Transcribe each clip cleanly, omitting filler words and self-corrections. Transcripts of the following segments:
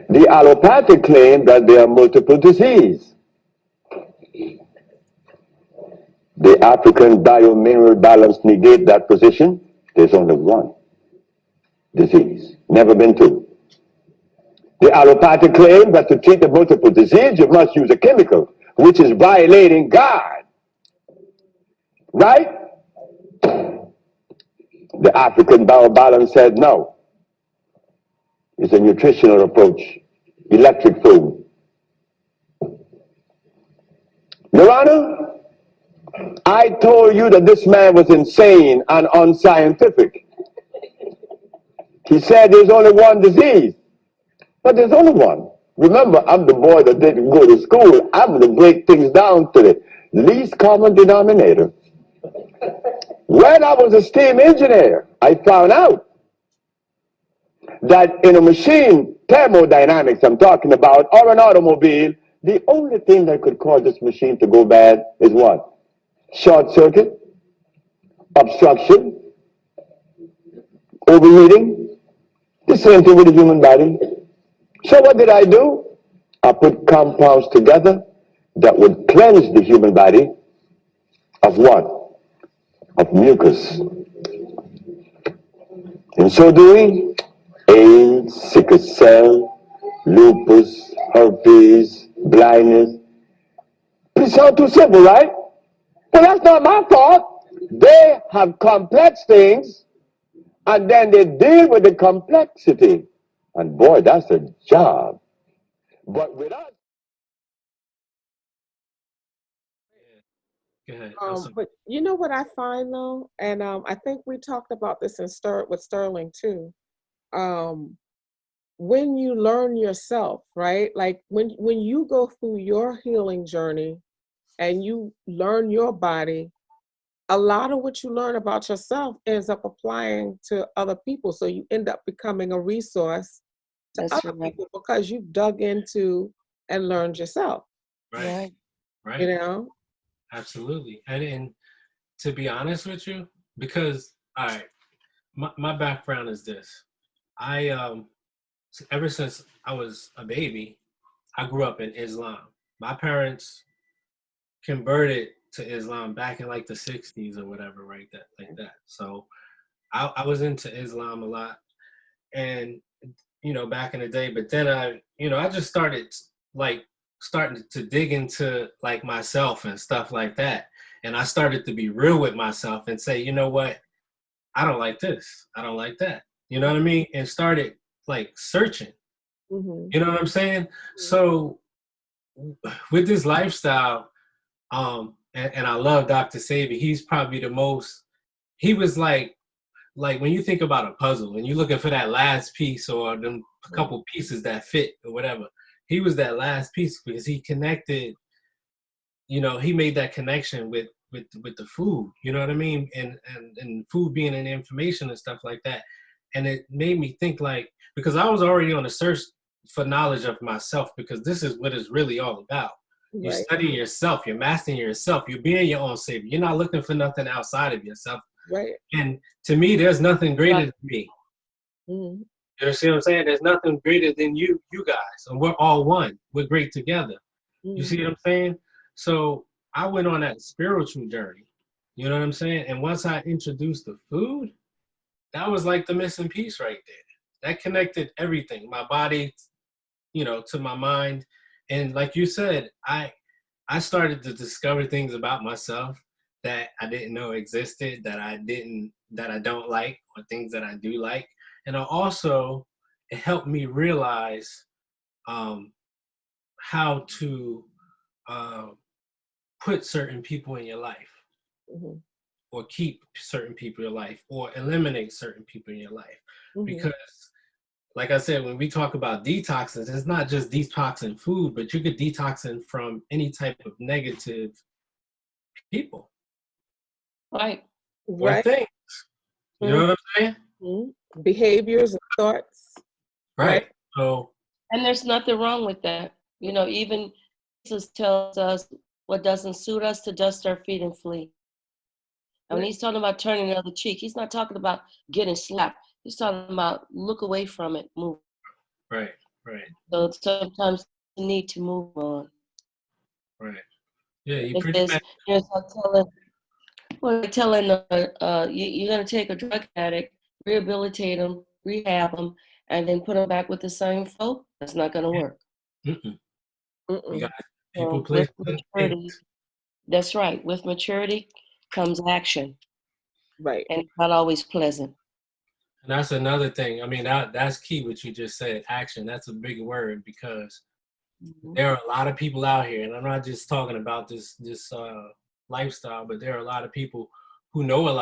The allopathic claim that there are multiple diseases. The African biomineral balance negate that position. There's only one disease, never been two. The allopathic claim that to treat the multiple disease, you must use a chemical, which is violating God. Right? The African biobalance said no. It's a nutritional approach, electric food. Your Honor, I told you that this man was insane and unscientific. He said there's only one disease, but there's only one. Remember, I'm the boy that didn't go to school. I'm going to break things down to the least common denominator. When I was a steam engineer, I found out that in a machine, thermodynamics I'm talking about, or an automobile, the only thing that could cause this machine to go bad is what? Short circuit, obstruction, overheating. The same thing with the human body. So what did I do? I put compounds together that would cleanse the human body of what? Of mucus. In so doing, AIDS, sickle cell, lupus, herpes, blindness. It sounds too simple, right? But that's not my fault. They have complex things, and then they deal with the complexity. And boy, that's a job. But with us, Go ahead. But you know what I find though, and I think we talked about this with Sterling too. When you learn yourself, right? Like when you go through your healing journey and you learn your body, a lot of what you learn about yourself ends up applying to other people. So you end up becoming a resource to other people because you dug into and learned yourself. Right. Right. You know? Absolutely. And to be honest with you, because all right, my background is this. I ever since I was a baby, I grew up in Islam. My parents converted to Islam back in like the 60s or whatever, right? That like that. So I was into Islam a lot, and back in the day. But then I just started like starting to dig into like myself and stuff like that. And I started to be real with myself and say, you know what? I don't like this. I don't like that. You know what I mean? And started like searching. Mm-hmm. You know what I'm saying? So with this lifestyle, and I love Dr. Sebi. He's probably the most. He was like when you think about a puzzle and you're looking for that last piece or them couple pieces that fit or whatever. He was that last piece because he connected. He made that connection with the food. You know what I mean? And food being an information and stuff like that. And it made me think like, because I was already on a search for knowledge of myself, because this is what it's really all about. You're studying yourself, you're mastering yourself, you're being your own savior. You're not looking for nothing outside of yourself. Right. And to me, there's nothing greater than me. Mm-hmm. You see what I'm saying? There's nothing greater than you guys. And we're all one. We're great together. Mm-hmm. You see what I'm saying? So I went on that spiritual journey. You know what I'm saying? And once I introduced the food, that was like the missing piece right there. That connected everything, my body, to my mind. And like you said, I started to discover things about myself that I didn't know existed, that I don't like, or things that I do like. And it helped me realize how to put certain people in your life, mm-hmm. or keep certain people in your life, or eliminate certain people in your life. Mm-hmm. Because like I said, when we talk about detoxes, it's not just detoxing food, but you could detoxing from any type of negative people. Right. Or things. You know what I'm saying? Mm-hmm. Behaviors and thoughts. Right. So. And there's nothing wrong with that. Even Jesus tells us what doesn't suit us to dust our feet and flee. And when he's talking about turning the other cheek, he's not talking about getting slapped. He's talking about look away from it, move. Right. Right. So sometimes you need to move on. Right. Yeah, you If pretty there's, much. there's like telling you're going to take a drug addict, rehabilitate them, rehab them, and then put them back with the same folk, that's not going to work. Mm-mm. You got Mm-mm. people, So places, with and maturity, things. that's right. With maturity comes action, Right. and it's not always pleasant. And that's another thing. I mean, that's key. What you just said, action. That's a big word because Mhm. there are a lot of people out here, and I'm not just talking about this lifestyle, but there are a lot of people who know a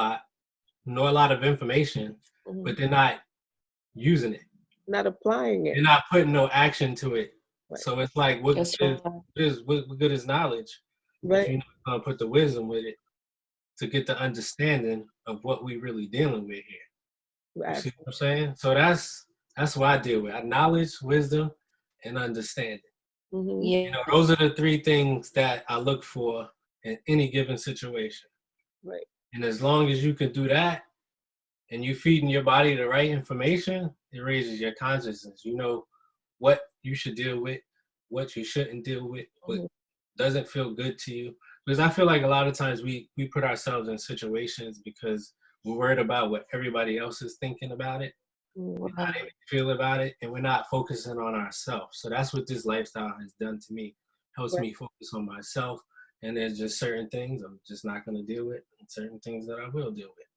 lot of information, Mhm. but they're not using it. Not applying it. They're not putting no action to it. Right. So it's like, what That's good right. what good is knowledge if Right. you're not gonna put the wisdom with it to get the understanding of what we really dealing with here. You see what I'm saying? So that's what I deal with. Knowledge, wisdom, and understanding. Mm-hmm. You know, those are the three things that I look for in any given situation. Right. And as long as you can do that and you feeding your body the right information, it raises your consciousness. You know what you should deal with, what you shouldn't deal with, what Mm-hmm. doesn't feel good to you. Because I feel like a lot of times we put ourselves in situations because we're worried about what everybody else is thinking about it, how Right. they feel about it, and we're not focusing on ourselves. So that's what this lifestyle has done to me. Helps Right. me focus on myself, and there's just certain things I'm just not going to deal with, and certain things that I will deal with,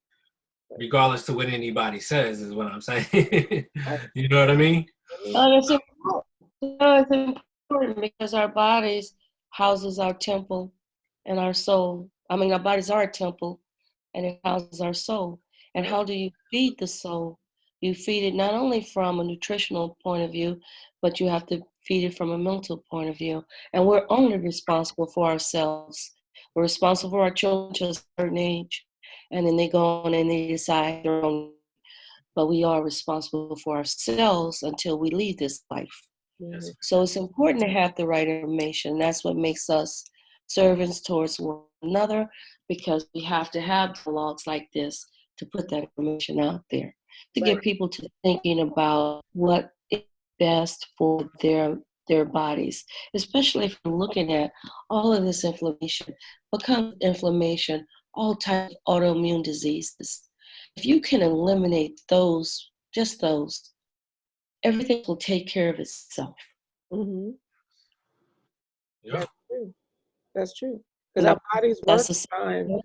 regardless to what anybody says. Is what I'm saying. Right. You know what I mean? Oh, it's important. No, it's important because our bodies houses our temple and our soul. I mean, our bodies are a temple, and it houses our soul. And Right. how do you feed the soul? You feed it not only from a nutritional point of view, but you have to feed it from a mental point of view. And we're only responsible for ourselves. We're responsible for our children to a certain age, and then they go on and they decide their own. But we are responsible for ourselves until we leave this life. Mm-hmm. Yes. So it's important to have the right information. That's what makes us servants towards one another, because we have to have dialogues like this to put that information out there, to Right. get people to thinking about what is best for their bodies, especially if we're looking at all of this inflammation, become inflammation, all types of autoimmune diseases. If you can eliminate those, just those, everything will take care of itself. Mm-hmm. Yeah. That's true. That's true. Because And our bodies were that's the designed,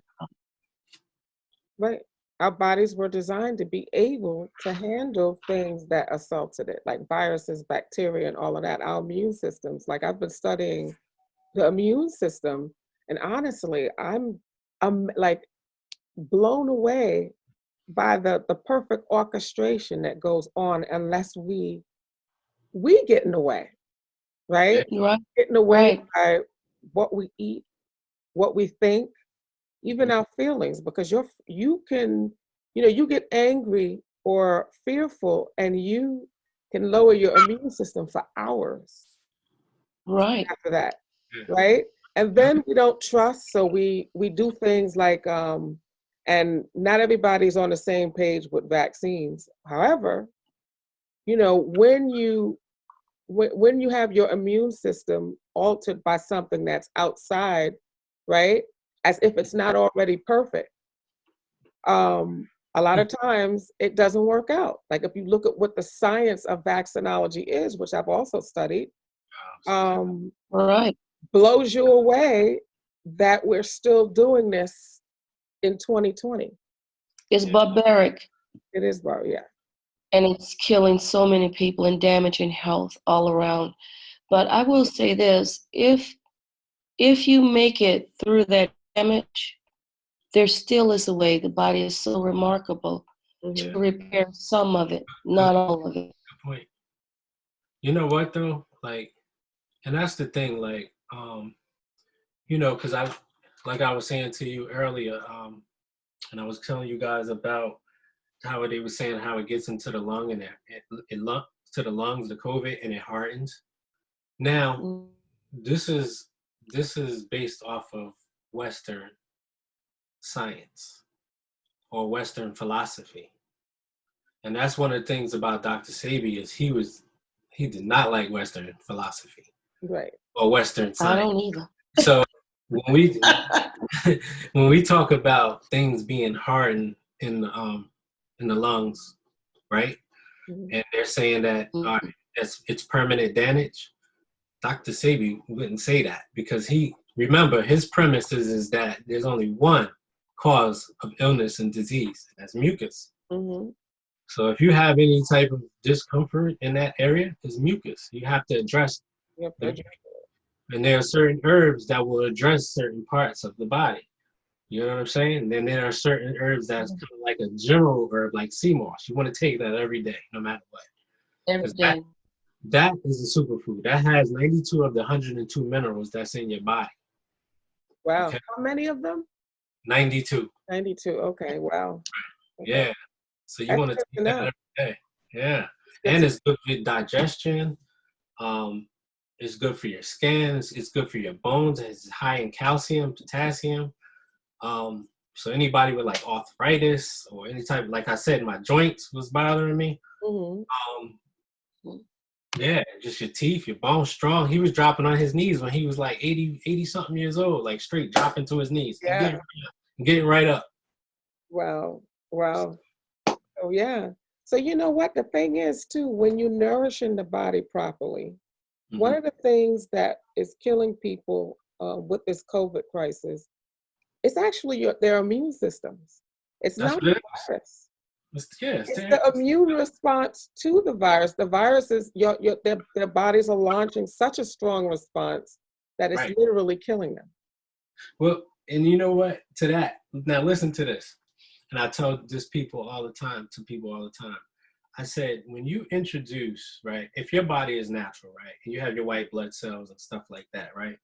right? Our bodies were designed to be able to handle things that assaulted it, like viruses, bacteria, and all of that. Our immune systems. Like I've been studying the immune system, and honestly, I'm like blown away by the perfect orchestration that goes on unless we get in the way, right? right, Get in the way right, by what we eat, what we think, even our feelings, because you can, you get angry or fearful and you can lower your immune system for hours right. after that, Yeah. right? And Yeah. then we don't trust, so we do things like and not everybody's on the same page with vaccines. However, when you have your immune system altered by something that's outside, right? As if it's not already perfect. A lot of times it doesn't work out. Like if you look at what the science of vaccinology is, which I've also studied, um, Right. blows you away that we're still doing this in 2020. It's barbaric, It is, yeah. and it's killing so many people and damaging health all around. But I will say this, if you make it through that damage, there still is a way. The body is so remarkable Mm-hmm. to repair some of it, Good, not all of it. good point. You know what though? Like, and that's the thing. Like, because like I was saying to you earlier, and I was telling you guys about how they were saying how it gets into the lung and it to the lungs, the COVID, and it hardens. Now, Mm. this is based off of Western science or Western philosophy, and that's one of the things about Dr. Sebi is he did not like Western philosophy Right. or Western I science. don't either. So when we when we talk about things being hardened in the lungs, right? Mhm. And they're saying that all right, it's permanent damage. Dr. Sebi wouldn't say that because remember his premise is that there's only one cause of illness and disease, and that's mucus. Mhm. So if you have any type of discomfort in that area, it's mucus. You have to address Yep. the, and there are certain herbs that will address certain parts of the body. You know what I'm saying? Then there are certain herbs that's kind of like a general herb, like sea moss. You want to take that every day, no matter what. Every 'Cause day. that is a superfood. That has 92 of the 102 minerals that's in your body. Wow. Okay. How many of them? 92. 92. Okay. Wow. Okay. Yeah. So you That's want to good take to that know. every day. Yeah. Good And to- it's good for digestion. It's good for your skin. It's good for your bones. It's high in calcium, potassium. So anybody with like arthritis or any type, like I said, my joints was bothering me. Mhm. Yeah, just your teeth, your bones strong. He was dropping on his knees when he was like 80 something years old, like straight dropping to his knees. Yeah. Getting right up. Wow. Wow. Oh yeah. So you know what the thing is too, when you're nourishing the body properly, one Mhm. of the things that is killing people with this COVID crisis, it's actually their immune systems. It's That's not what the it is. virus. It's It's the immune response to the virus. The virus is their bodies are launching such a strong response that it's right. literally killing them. Well, and you know what? To that, now listen to this. And I tell this people all the time, to people all the time. I said, when you introduce, right, if your body is natural, right, and you have your white blood cells and stuff like that, right,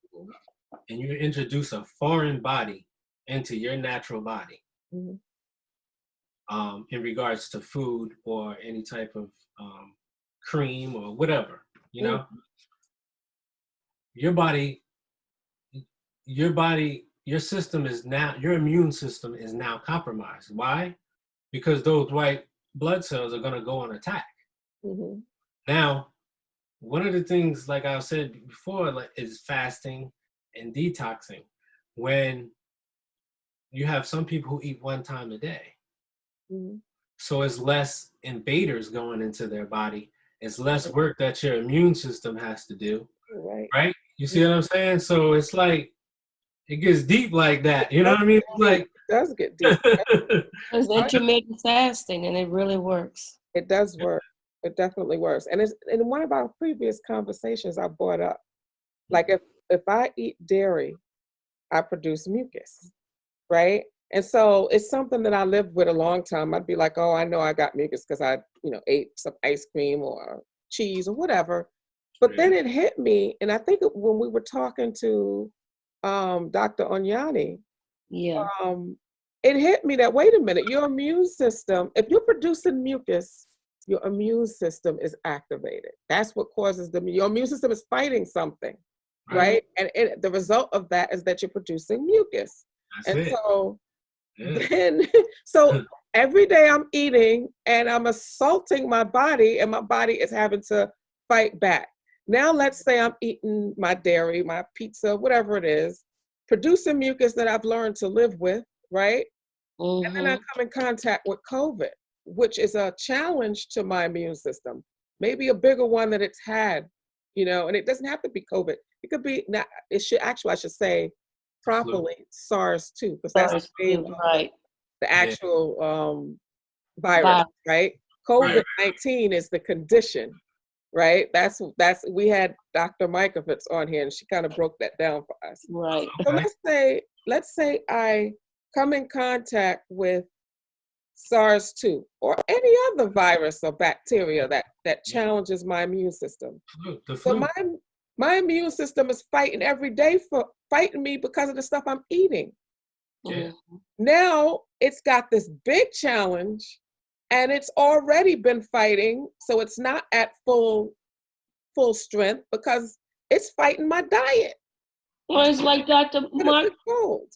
and you introduce a foreign body into your natural body, Mhm. in regards to food or any type of cream or whatever, you Mm. know, your body, your system is now, your immune system is now compromised. Why? Because those white blood cells are going to go on attack. Mhm. Now, one of the things, like I said before, like, is fasting and detoxing. When you have some people who eat one time a day, Mhm. so it's less invaders going into their body. It's less work that your immune system has to do, Right. right? You see what I'm saying? So it's like it gets deep like that. You know what I mean? It's It like does get deep. It's intermittent fasting, and it really works. It does work. It definitely works. And it's in one of our previous conversations I brought up, like if I eat dairy, I produce mucus, right? And so it's something that I lived with a long time. I'd be like, oh, I know I got mucus because I, ate some ice cream or cheese or whatever. But then it hit me, and I think when we were talking to Dr. Onyani, Yeah. it hit me that, wait a minute, your immune system, if you're producing mucus, your immune system is activated. That's what causes your immune system is fighting something, right? And the result of that is that you're producing mucus. That's And it. so Yeah. then, so every day I'm eating and I'm assaulting my body, and my body is having to fight back. Now, let's say I'm eating my dairy, my pizza, whatever it is, producing mucus that I've learned to live with, right? And then I come in contact with COVID, which is a challenge to my immune system, maybe a bigger one that it's had, and it doesn't have to be COVID. It could be, not, it should actually, I should say properly, SARS-2, because that's the name of Right. the Yeah. actual virus, right? COVID-19 is the condition, right? We had Dr. Mikovits on here, and she kind of broke that down for us. Right. So Okay. let's say I come in contact with SARS-2 or any other virus or bacteria that challenges my immune system. The So flu. my immune system is fighting every day for fighting me because of the stuff I'm eating. Yeah. Now it's got this big challenge, and it's already been fighting, so it's not at full strength because it's fighting my diet. Well, it's like Dr. Markovich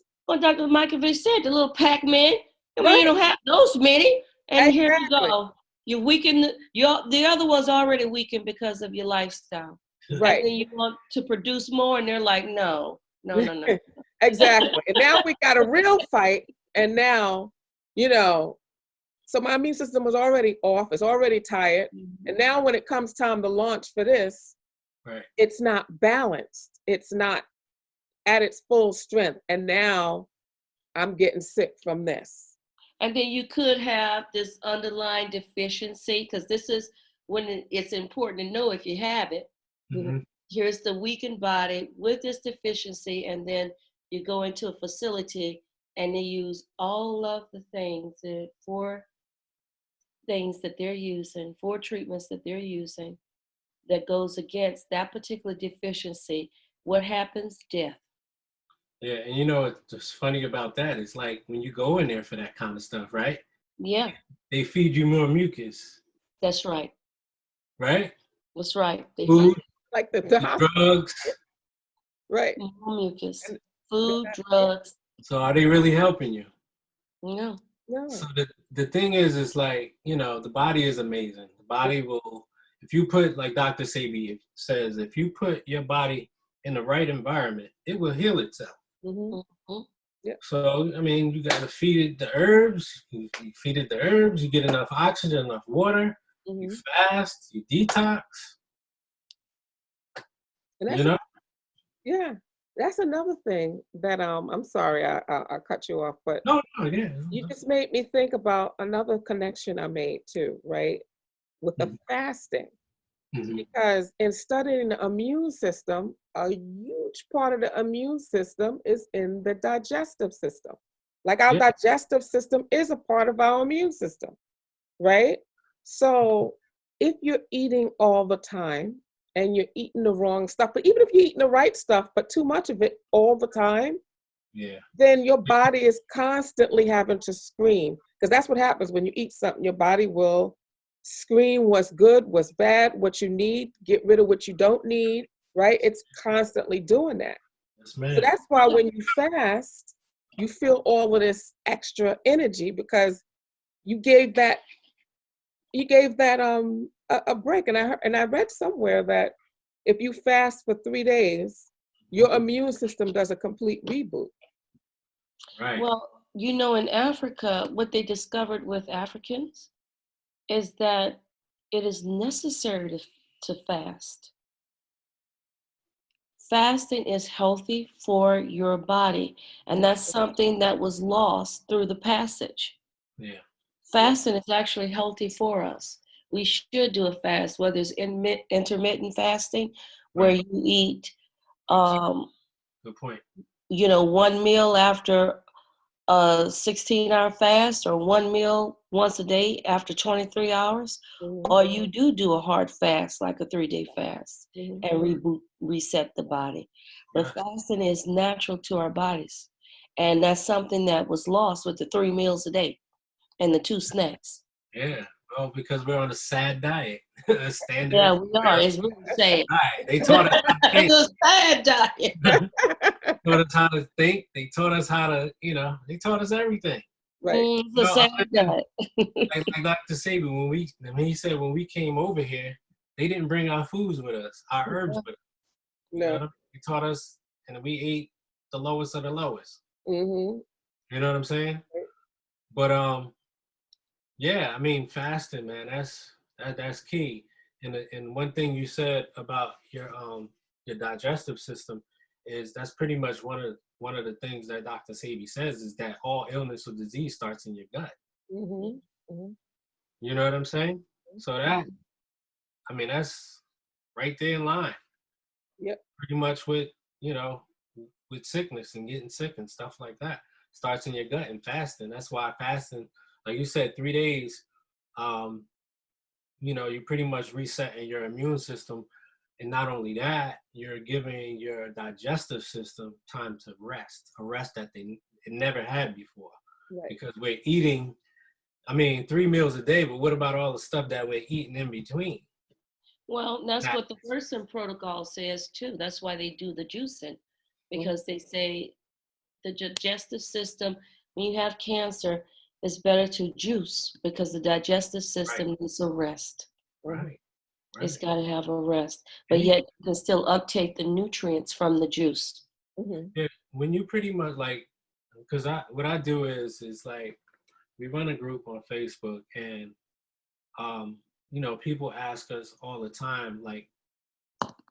said, the little Pac-Man. I mean, you Right. don't have those many. And here you Exactly. go. You weaken the other one's already weakened because of your lifestyle. Right. And then you want to produce more, and they're like, no. Exactly. And now we got a real fight. And now, so my immune system was already off. It's already tired. And now when it comes time to launch for this, Right. it's not balanced. It's not at its full strength. And now I'm getting sick from this. And then you could have this underlying deficiency, because this is when it's important to know if you have it. Mm-hmm. Here's the weakened body with this deficiency, and then you go into a facility and they use all of the things, the 4 things that they're using, 4 treatments that they're using that goes against that particular deficiency. What happens? Death. Yeah, and what's funny about that is like when you go in there for that kind of stuff, right? Yeah. They feed you more mucus. That's right. Right? That's right. They Food, like the drugs. Right. More mucus. Food, drugs. So are they really helping you? No. So the thing is like, the body is amazing. The body will, if you put, like Dr. Sebi says, if you put your body in the right environment, it will heal itself. Mm-hmm. Yep. So, you got to feed it the herbs. You feed it the herbs. You get enough oxygen, enough water. You fast. You detox. And yeah, that's another thing that I'm sorry I cut you off, but no, yeah. You just made me think about another connection I made too, right? With the fasting. Because in studying the immune system, a huge part of the immune system is in the digestive system. Like our digestive system is a part of our immune system, right? So if you're eating all the time and you're eating the wrong stuff, but even if you're eating the right stuff, but too much of it all the time, then your body is constantly having to scream. Because that's what happens when you eat something. Your body will scream what's good, what's bad, what you need, get rid of what you don't need, right? It's constantly doing that. Yes, ma'am. So that's why when you fast, you feel all of this extra energy because you gave that a break. And I read somewhere that if you fast for 3 days, your immune system does a complete reboot. Right. Well, in Africa, what they discovered with Africans is that it is necessary to fast. Fasting is healthy for your body, and that's something that was lost through the passage. Yeah. Fasting is actually healthy for us. We should do a fast, whether it's intermittent fasting, where you eat, good point. 1 meal after a 16-hour fast, or 1 meal once a day after 23 hours, or you do a hard fast, like a 3-day fast, and reset the body. But fasting is natural to our bodies. And that's something that was lost with the 3 meals a day and the 2 snacks. Yeah. Well, because we're on a sad diet. A standard. Yeah, we are. It's really sad. Right. They taught us how to think. It's a sad diet. They taught us how to think. They taught us how to, they taught us everything. Right. It's a sad diet. like Dr. Sebi, when he said when we came over here, they didn't bring our foods with us, our herbs with us. No. He taught us, and we ate the lowest of the lowest. Mm-hmm. You know what I'm saying? But yeah, fasting, man, that's key. And one thing you said about your digestive system is that's pretty much one of the things that Dr. Sebi says is that all illness or disease starts in your gut. Mm-hmm. Mm-hmm. You know what I'm saying? So that's right there in line. Yep. Pretty much with with sickness and getting sick and stuff like that starts in your gut, and fasting. That's why fasting, like you said, 3 days, you're pretty much resetting your immune system. And not only that, you're giving your digestive system time to rest, a rest that it never had before. Right. Because we're eating, 3 meals a day, but what about all the stuff that we're eating in between? Well, that's what the Person protocol says too. That's why they do the juicing, because they say the digestive system, when you have cancer, it's better to juice because the digestive system needs a rest. Right. It's got to have a rest, And but yet you can still uptake the nutrients from the juice. yeah, when you pretty much like, because what I do is like we run a group on Facebook, and you know, people ask us all the time like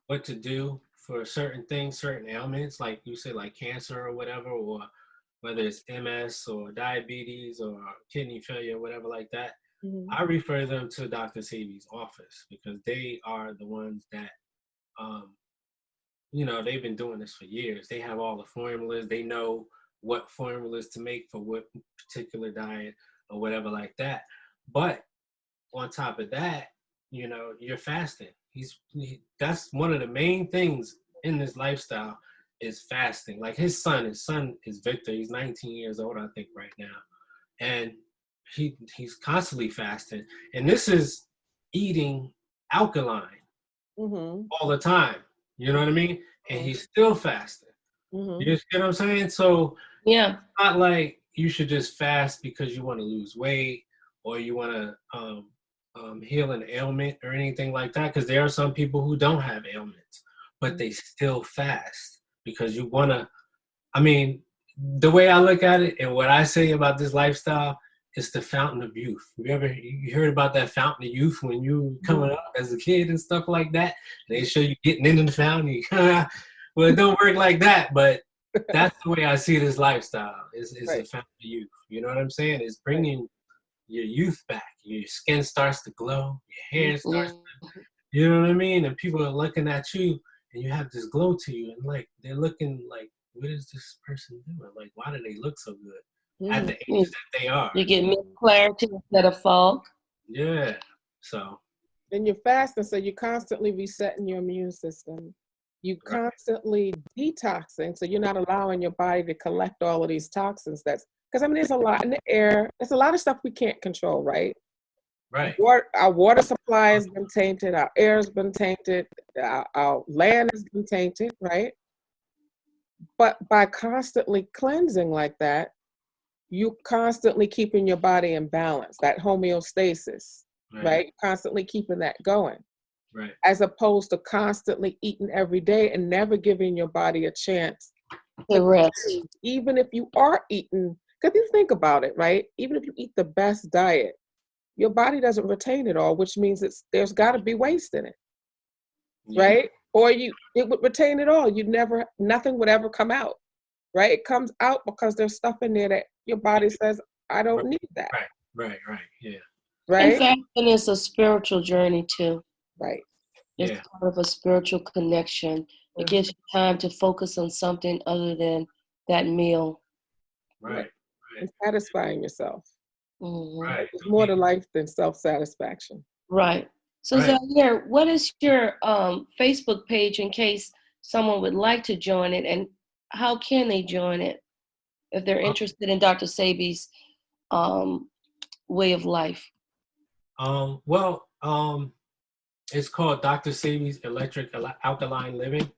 what to do for certain things, certain ailments, like you say, like cancer or whatever, or whether it's MS or diabetes or kidney failure, whatever like that. I refer them to Dr. Sebi's office because they are the ones that, you know, they've been doing this for years. They have all the formulas. They know what formulas to make for what particular diet or whatever like that. But on top of that, you know, you're fasting. That's one of the main things in this lifestyle is fasting. Like his son is Victor. He's 19 years old, I think, right now, and he's constantly fasting. And this is eating alkaline all the time. You know what I mean? And he's still fasting. You get what I'm saying? So Yeah. it's not like you should just fast because you want to lose weight or you want to heal an ailment or anything like that. Because there are some people who don't have ailments, but they still fast because you want to. I mean, the way I look at it and what I say about this lifestyle is the fountain of youth. You heard about that fountain of youth when you coming up as a kid and stuff like that? They show you getting into the fountain. Well, it don't work like that, but that's the way I see this lifestyle. It's a fountain of youth. You know what I'm saying? It's bringing your youth back. Your skin starts to glow. Your hair starts to, you know what I mean? And people are looking at you and you have this glow to you. And like, they're looking like, what is this person doing? Like, why do they look so good at the age that they are? You get more clarity instead of fog. Yeah. So. And you're fasting, so you're constantly resetting your immune system. You constantly detoxing, so you're not allowing your body to collect all of these toxins. Because I mean, there's a lot in the air. There's a lot of stuff we can't control, right? Right. Our water supply has been tainted. Our air has been tainted. Our land has been tainted, right? But by constantly cleansing like that, you constantly keeping your body in balance, that homeostasis, right? Constantly keeping that going. Right. As opposed to constantly eating every day and never giving your body a chance to rest. Even if you are eating, because you think about it, right? Even if you eat the best diet, your body doesn't retain it all, which means there's got to be waste in it, right? Or it would retain it all. Nothing would ever come out, right? It comes out because there's stuff in there that your body says, I don't need that. Right, yeah. Right? And fasting is a spiritual journey too. Right. It's part of a spiritual connection. It gives you time to focus on something other than that meal. Right. And satisfying yourself. Right. There's more to life than self-satisfaction. Right. So Zahir, what is your Facebook page in case someone would like to join it, and how can they join it if they're interested in Dr. Sebi's way of life? It's called Dr. Sebi's Alkaline Living.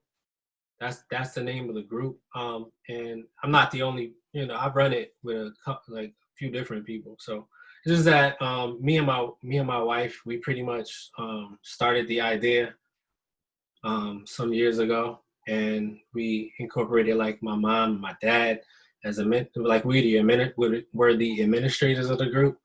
That's the name of the group. And I'm not the only, I've run it with a few different people. So it's just that me and my wife, we pretty much started the idea some years ago, and we incorporated like my mom and my dad as we're the administrators of the group.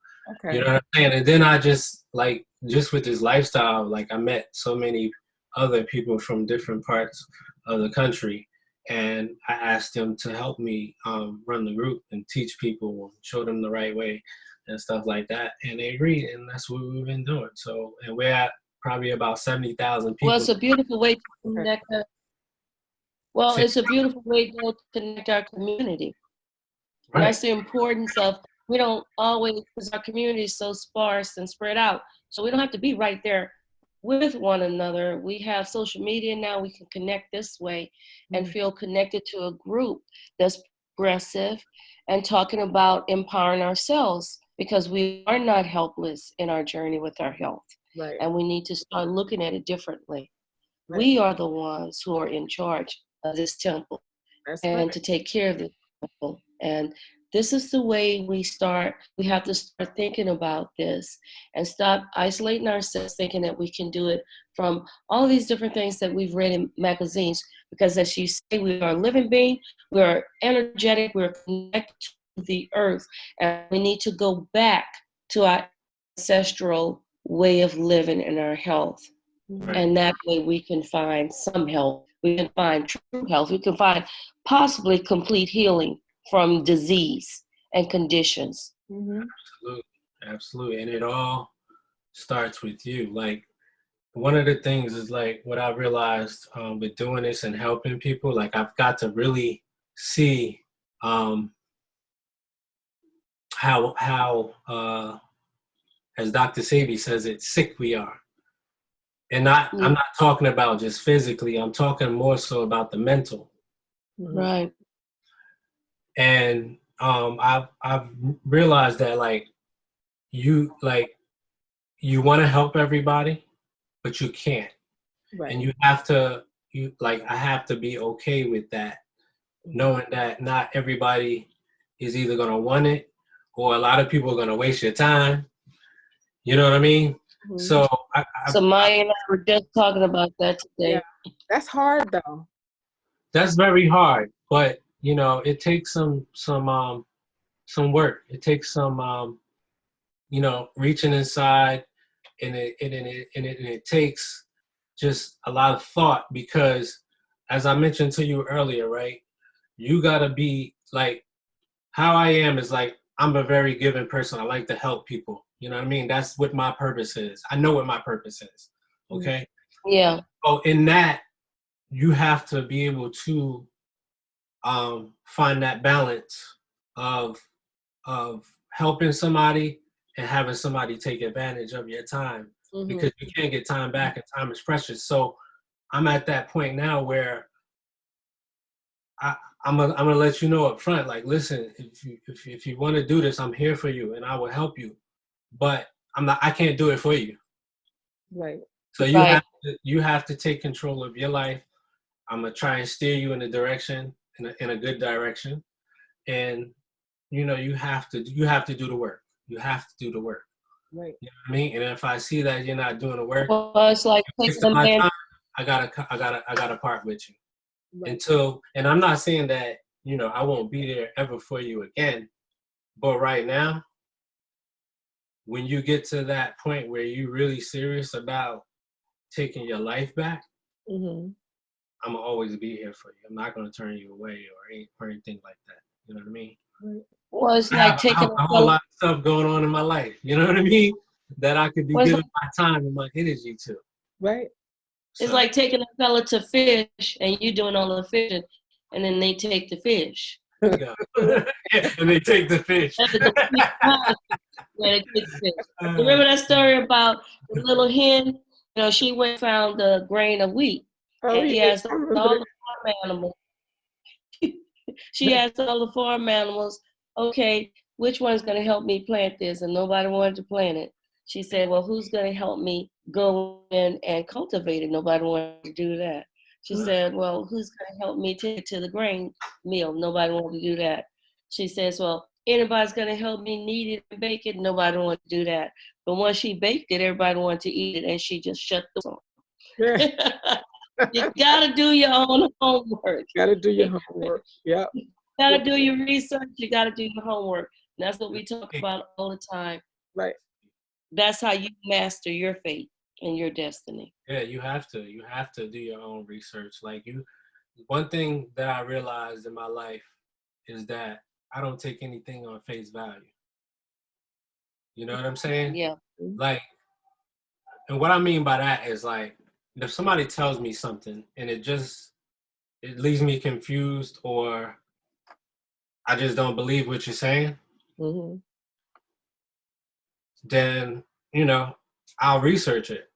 Okay. You know what I'm saying? And then I just with this lifestyle, like I met so many other people from different parts of the country, and I asked them to help me run the group and teach people, show them the right way and stuff like that. And they agreed, and that's what we've been doing. So, and we're at probably about 70,000 people. Well, it's a beautiful way to connect. It's a beautiful way to connect our community. Right. And that's the importance of, we don't always, because our community is so sparse and spread out, so we don't have to be right there with one another. We have social media now. We can connect this way and feel connected to a group that's progressive and talking about empowering ourselves, because we are not helpless in our journey with our health. Right. And we need to start looking at it differently. Right. We are the ones who are in charge of this temple to take care of this temple. And this is the way we have to start thinking about this and stop isolating ourselves thinking that we can do it from all these different things that we've read in magazines. Because as you say, we are a living being, we are energetic, we're connected to the earth, and we need to go back to our ancestral way of living and our health. Right. And that way we can find some health. We can find true health. We can find possibly complete healing from disease and conditions. Absolutely. Absolutely. And it all starts with you. Like, one of the things is like what I realized with doing this and helping people, like I've got to really see how as Dr. Sebi says it, sick we are. And I'm not talking about just physically, I'm talking more so about the mental. Right. And I've realized that you want to help everybody, but you can't. Right. And you have to I have to be okay with that, knowing that not everybody is either gonna want it or a lot of people are gonna waste your time. You know what I mean? So So Maya and I were just talking about that today. Yeah, that's hard though. that's very hard, but it takes some work. It takes some reaching inside, and it takes just a lot of thought, because as I mentioned to you earlier, right? You gotta be like, how I am is like, I'm a very giving person. I like to help people. You know what I mean? That's what my purpose is. I know what my purpose is. Okay. Yeah. So in that, you have to be able to find that balance of helping somebody and having somebody take advantage of your time, because you can't get time back, and time is precious. So I'm at that point now where I'm gonna let you know up front, like, listen, if you want to do this, I'm here for you and I will help you, but I can't do it for you. Right. So you have to take control of your life. I'm gonna try and steer you in a direction, in a good direction, and you have to do the work. You have to do the work. Right. You know what I mean? And if I see that you're not doing the work, Well, it's like wasting my time, I gotta part with you. Right. And I'm not saying that I won't be there ever for you again, but right now, when you get to that point where you're really serious about taking your life back, I'm gonna always be here for you. I'm not gonna turn you away or anything like that. You know what I mean? Right. Well, it's I like have taking a whole lot of stuff going on in my life. You know what I mean? That I could be giving my time and my energy to. Right. It's like taking a fella to fish and you doing all the fishing, and then they take the fish. Yeah. And they take the fish. Remember that story about the little hen? She went and found a grain of wheat, and she asked all the farm animals. She asked all the farm animals, "Okay, which one's going to help me plant this?" And nobody wanted to plant it. She said, "Well, who's going to help me go in and cultivate it?" Nobody wanted to do that. She said, "Well, who's going to help me take it to the grain mill?" Nobody wanted to do that. She says, "Well, anybody's going to help me knead it and bake it?" Nobody wanted to do that. But once she baked it, everybody wanted to eat it, and she just shut the door. You got to do your own homework. Got to do your homework. Yep. You got to do your research. You got to do your homework. And that's what we talk about all the time. Right. That's how you master your fate and your destiny. Yeah, you have to. You have to do your own research. One thing that I realized in my life is that I don't take anything on face value. You know what I'm saying? Yeah. And what I mean by that is, if somebody tells me something and it leaves me confused, or I just don't believe what you're saying, then, I'll research it.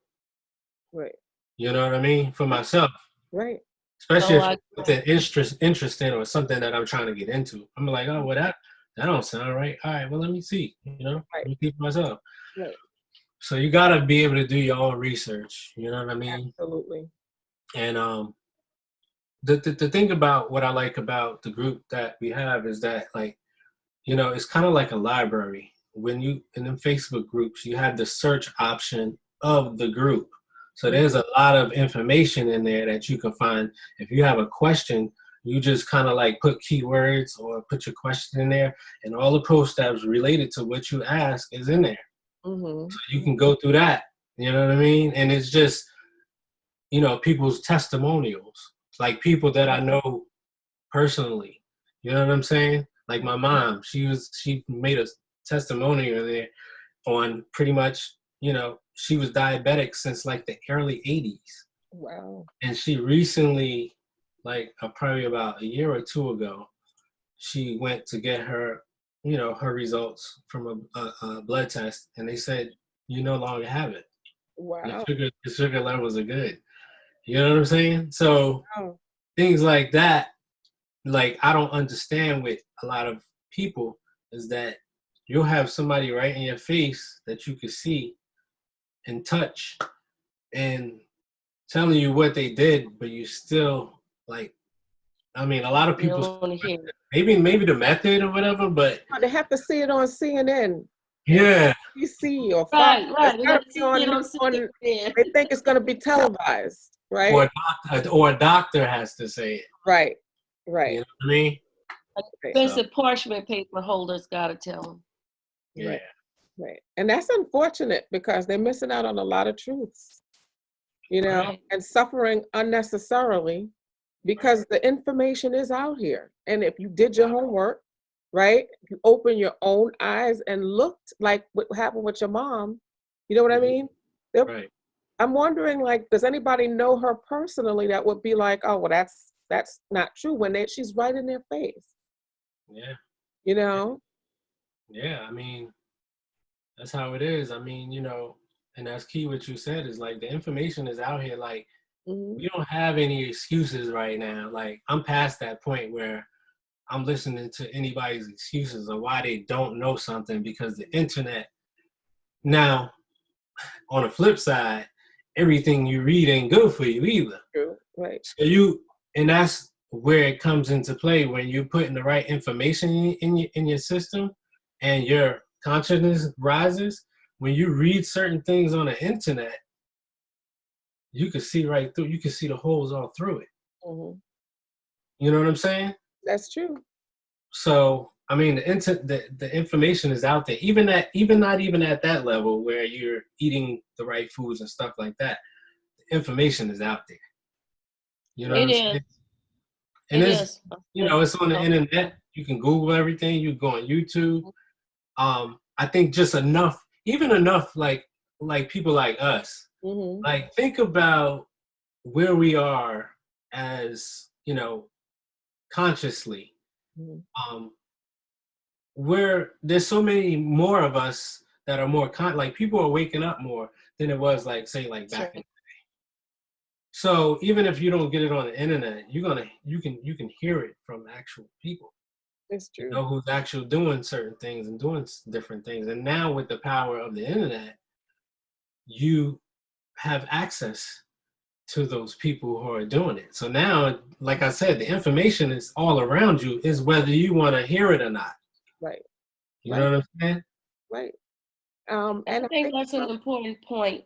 Right. You know what I mean? For myself. Right. Especially if it's something interesting or something that I'm trying to get into. I'm like, oh, well, that don't sound right. All right, well, let me see. Let me see for myself. Right. So you got to be able to do your own research. You know what I mean? Absolutely. And the thing about what I like about the group that we have is that, it's kind of like a library. When you in the Facebook groups, you have the search option of the group. So there's a lot of information in there that you can find. If you have a question, you just kind of like put keywords or put your question in there, and all the post that's related to what you ask is in there. Mm-hmm. So you can go through that. You know what I mean? And it's just, people's testimonials, like people that I know personally. You know what I'm saying? Like my mom, she made a testimonial there on pretty much, she was diabetic since like the early 80s. Wow. And she recently, like probably about a year or two ago, she went to get her, her results from a blood test, and they said, you no longer have it. Wow. Your sugar levels are good. You know what I'm saying? So Wow. things like that, like I don't understand with a lot of people, is that you'll have somebody right in your face that you can see and touch and telling you what they did, but you still like, I mean, a lot of You people don't want to hear it. maybe the method or whatever, but Oh, they have to see it on CNN, yeah, BBC, or Fox. Right, It's right. They gotta got to be see it on on. CNN. They think it's gonna be televised, right? or a doctor has to say it. Right. You Right. know what I mean? Right. Expensive parchment paper holders got to tell them. Yeah. Right. Right. And that's unfortunate because they're missing out on a lot of truths, Right. and suffering unnecessarily because the information is out here. And if you did your homework, right? If you open your own eyes and looked like what happened with your mom, you know what I mean? There- Right. I'm wondering, like, does anybody know her personally that would be like, oh, well, that's not true when she's right in their face, Yeah. you know? Yeah. I mean, that's how it is. I mean, and that's key what you said is like the information is out here. Like Mhm. we don't have any excuses right now. Like I'm past that point where I'm listening to anybody's excuses of why they don't know something because the internet. Now, on the flip side, everything you read ain't good for you either. True. Right. So and that's where it comes into play when you're putting the right information in your system and your consciousness rises. When you read certain things on the internet, you can see right through. You can see the holes all through it. Mhm. You know what I'm saying? That's true. So I mean, the information is out there. Not even at that level where you're eating the right foods and stuff like that. The information is out there. You know what It I'm is. saying? And It it's is. it's on the internet. You can Google everything. You go on YouTube. I think just enough, even enough, like people like us. Mhm. Like think about where we are as consciously. Mhm. Um, where there's so many more of us that are more like people are waking up more than it was like say like back in. So even if you don't get it on the internet, you can hear it from actual people. It's You true. know who's actually doing certain things and doing different things. And now with the power of the internet, you have access to those people who are doing it. So now, like I said, the information is all around you. Is whether you want to hear it or not. Right. You Right. know what I'm saying? Right. And And I I think think that's an important point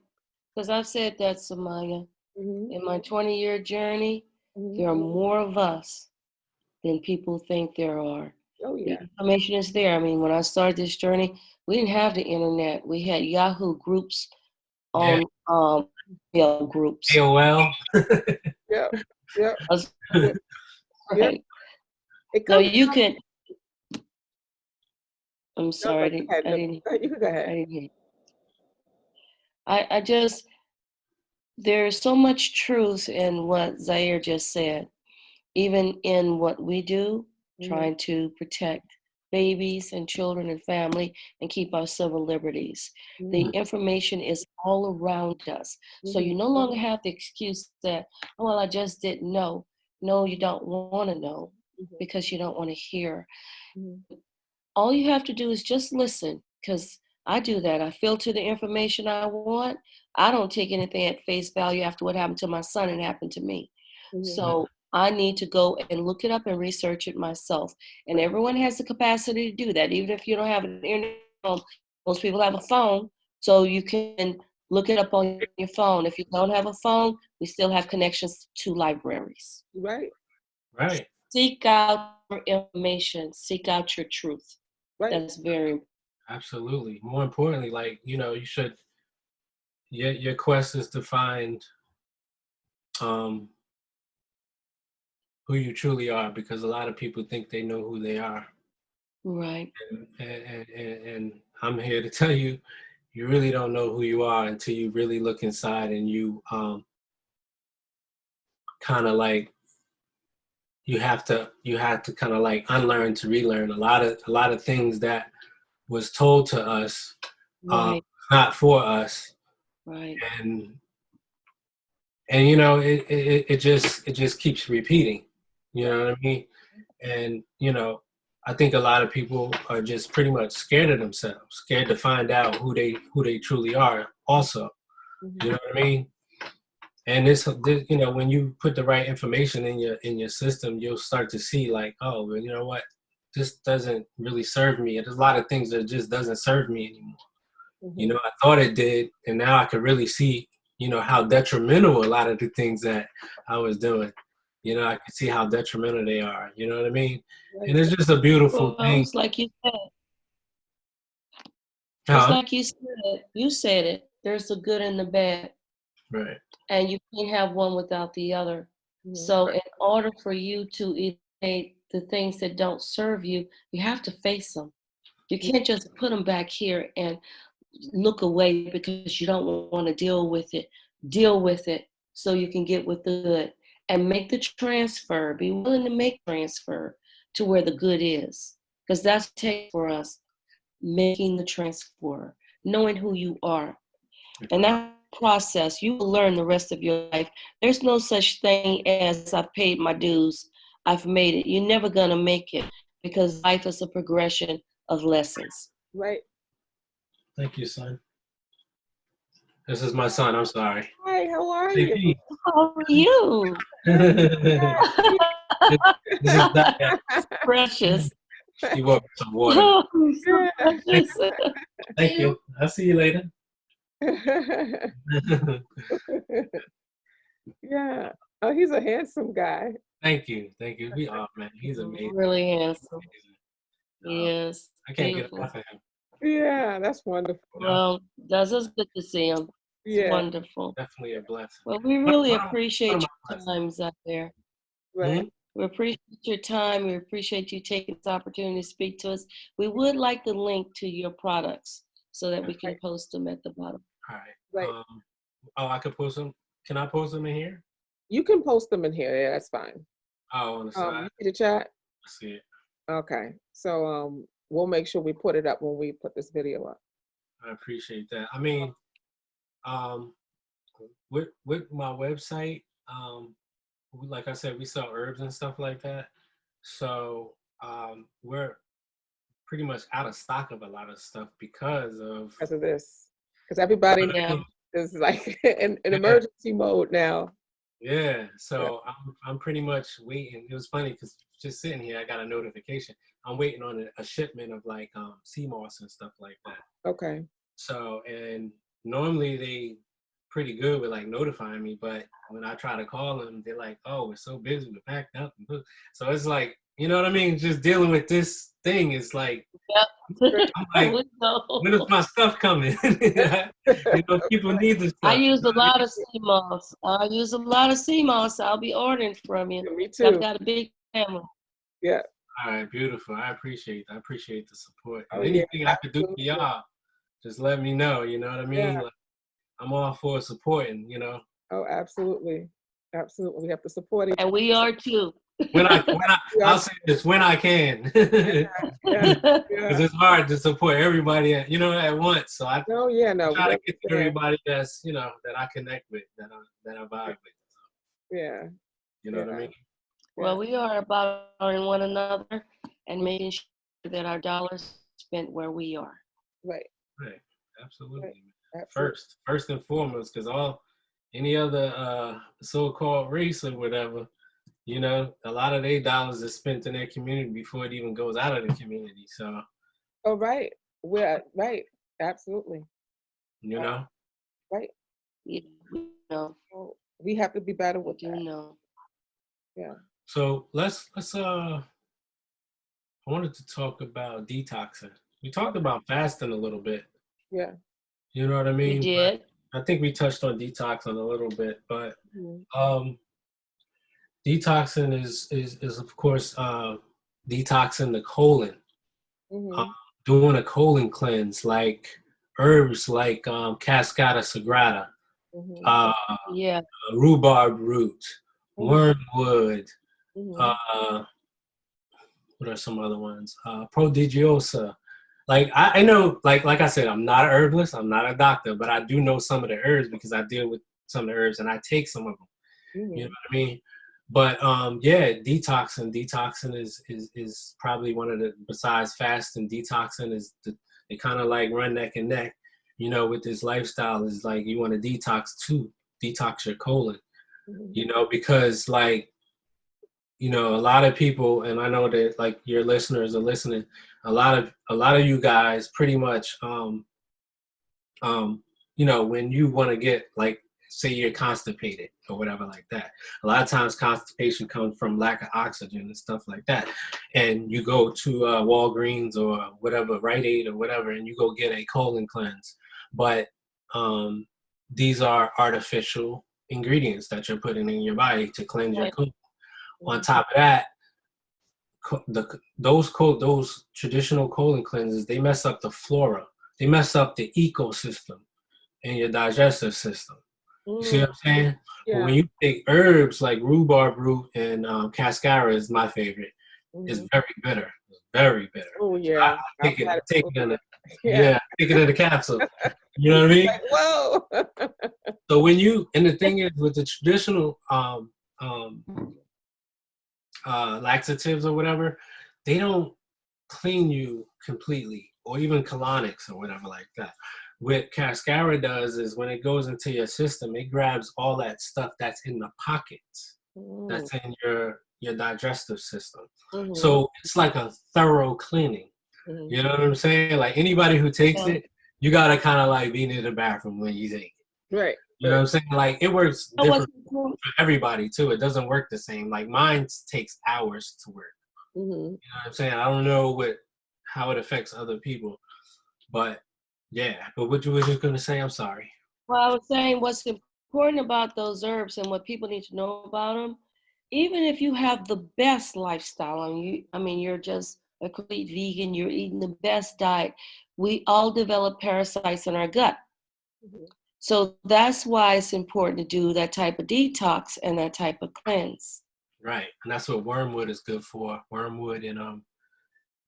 because I've said that, Samaya. Mhm. In my 20-year journey, Mhm. there are more of us than people think there are. Oh The yeah. information is there. I mean, when I started this journey, we didn't have the internet. We had Yahoo groups Yeah. on groups. AOL. Yeah. Yeah. Yeah. Yeah. Right. It So comes you down. could. I'm No, sorry. go ahead. I No, didn't. you can go I ahead. didn't hear. I just. There's so much truth in what Zahir just said, even in what we do, Mhm. trying to protect babies and children and family and keep our civil liberties. The Mhm. information is all around us. So you Mhm. no longer have the excuse that, oh, well, I just didn't know. No, you don't want to know Mhm. because you don't want to hear. Mhm. All you have to do is just listen, because I do that. I filter the information I want. I don't take anything at face value after what happened to my son and happened to me. Mhm. So I need to go and look it up and research it myself. And everyone has the capacity to do that, even if you don't have an internet phone. Most people have a phone, so you can look it up on your phone. If you don't have a phone, we still have connections to libraries. Right. Right. Seek out your information. Seek out your truth. Right. That's very important. Absolutely. More importantly, like, you know, you should, your quest is to find who you truly are, because a lot of people think they know who they are. Right. And I'm here to tell you, you really don't know who you are until you really look inside and you kind of like, you have to kind of like unlearn to relearn a lot of things that was told to us, Right. not for us. Right. And you know, it just keeps repeating, you know what I mean? And you know, I think a lot of people are just pretty much scared of themselves, scared to find out who they truly are also. Mhm. You know what I mean? And this, you know, when you put the right information in your system, you'll start to see like, oh, well, you know what, this doesn't really serve me. There's a lot of things that just doesn't serve me anymore. You Mhm. know, I thought it did, and now I can really see, you know, how detrimental a lot of the things that I was doing. You know, I can see how detrimental they are. You know what I mean? Right. And it's just a beautiful Well, thing. it's like you said. It's Huh? like you said it. There's the good and the bad, Right. and you can't have one without the other. Mhm. So, in order for you to eliminate the things that don't serve you, you have to face them. You can't just put them back here and look away because you don't want to deal with it. Deal with it so you can get with the good and make the transfer. Be willing to make transfer to where the good is, because that's what it takes for us, making the transfer, knowing who you are. And that process, you will learn the rest of your life. There's no such thing as I've paid my dues, I've made it. You're never going to make it, because life is a progression of lessons. Right. Thank you, son. This is my son. I'm sorry. Hi, how are you? JP. How are you? This is Zahir. Precious. He bought me some water. Oh, so precious. Thank you. I'll see you later. Yeah. Oh, he's a handsome guy. Thank you. Thank you. We are, man. He's amazing. Really handsome. Amazing. Yes. I can't get Beautiful. enough of him. Yeah, that's wonderful. You know? Well, that's just good to see him. It's Yeah. wonderful. Definitely a blessing. Well, we One really of appreciate my your blessings. times out there. Right. Hmm? We appreciate your time. We appreciate you taking this opportunity to speak to us. We would like the link to your products so that we can post them at the bottom. All right. Right. Oh, I could post them. Can I post them in here? You can post them in here. Yeah, that's fine. Oh, on the side. You see the chat? I see it. Okay. So we'll make sure we put it up when we put this video up. I appreciate that. I mean, with my website, like I said, we sell herbs and stuff like that. So we're pretty much out of stock of a lot of stuff because of This. Because everybody Yeah. now is like in emergency mode now. Yeah, so I'm pretty much waiting. It was funny because just sitting here, I got a notification. I'm waiting on a shipment of like sea moss and stuff like that. Okay. So, and normally they pretty good with like notifying me, but when I try to call them, they're like, "Oh, we're so busy, we're packed up." So it's like, you know what I mean? Just dealing with this thing is like, Yep. I'm like, when is my stuff coming? You know, people need this I stuff. use a lot of sea moss. I use a lot of sea moss. I'll be ordering from you. Yeah, me I've too. got a big family. Yeah. All right, beautiful. I appreciate the support. And Oh, yeah, anything I could do for absolutely. y'all, just let me know. You know what I mean? Yeah. Like, I'm all for supporting. You know, Oh, absolutely. Absolutely. We have to support each And we are too. I'll say this when I can, because Yeah. it's hard to support everybody, you know, at once. So I No, yeah, no. try We to get to understand. everybody that's, you know, that I connect with, that I vibe with. Yeah. You know what I mean? Well, we are about honoring one another and making sure that our dollars spent where we are. Right. Right. Absolutely. Absolutely. First and foremost, because any other so-called race or whatever, you know, a lot of their dollars is spent in their community before it even goes out of the community. So, Oh, right. We're right. Absolutely. you know. Right. Yeah, we know. Well, we have to be better We with do that. know. Yeah. So let's I wanted to talk about detoxing. We talked about fasting a little bit. Yeah. You know what I We mean? But did. I think we touched on detoxing a little bit, but Mhm. um detoxing is of course detoxing the colon. Uh, Mhm. doing a colon cleanse like herbs like Cascata sagrada, Mhm. uh, Yeah. rhubarb root, Mhm. wormwood, Mhm. uh, what are some other ones? Prodigiosa. Like I know, like I said, I'm not an herbalist, I'm not a doctor, but I do know some of the herbs because I deal with some of the herbs and I take some of them. You know Mhm. what I mean? But yeah, detoxing is probably one of the, besides fasting, detoxing is they kind of like run neck and neck. You know, with this lifestyle is like you want to detox your colon. Mhm. You know, because like, you know, a lot of people, and I know that like your listeners are listening, a lot of you guys pretty much you know, when you want to get like, say you're constipated or whatever like that, a lot of times constipation comes from lack of oxygen and stuff like that, and you go to Walgreens or whatever, Rite Aid or whatever, and you go get a colon cleanse, but um, these are artificial ingredients that you're putting in your body to cleanse your Right. colon. On Mhm. top of that, those traditional colon cleanses, they mess up the flora, they mess up the ecosystem in your digestive system. You see Mm. what I'm saying? But when Yeah. you take herbs like rhubarb root and cascara is my favorite, it's Mhm. very bitter. It's very bitter. Oh So I yeah. I've take it, had it take before. it in a, Yeah. yeah, take it in a capsule. You know what I mean? Like, whoa. So when you, and the thing is with the traditional um, laxatives or whatever, they don't clean you completely, or even colonics or whatever like that. What cascara does is when it goes into your system, it grabs all that stuff that's in the pockets, Mm. that's in your digestive system. Mhm. So it's like a thorough cleaning. Mhm. You know what I'm saying? Like anybody who takes Yeah. it, you gotta kind of like be near the bathroom when you take it. Right. You know what Right. I'm saying? Like it works That was different for everybody too. It doesn't work the same. Like mine takes hours to work. Mhm. You know what I'm saying? I don't know how it affects other people, but yeah. But what you was just gonna say? I'm sorry. Well, I was saying what's important about those herbs and what people need to know about them. Even if you have the best lifestyle, I mean, you're just a complete vegan, you're eating the best diet. We all develop parasites in our gut. Mhm. So that's why it's important to do that type of detox and that type of cleanse. Right, and that's what wormwood is good for. Wormwood and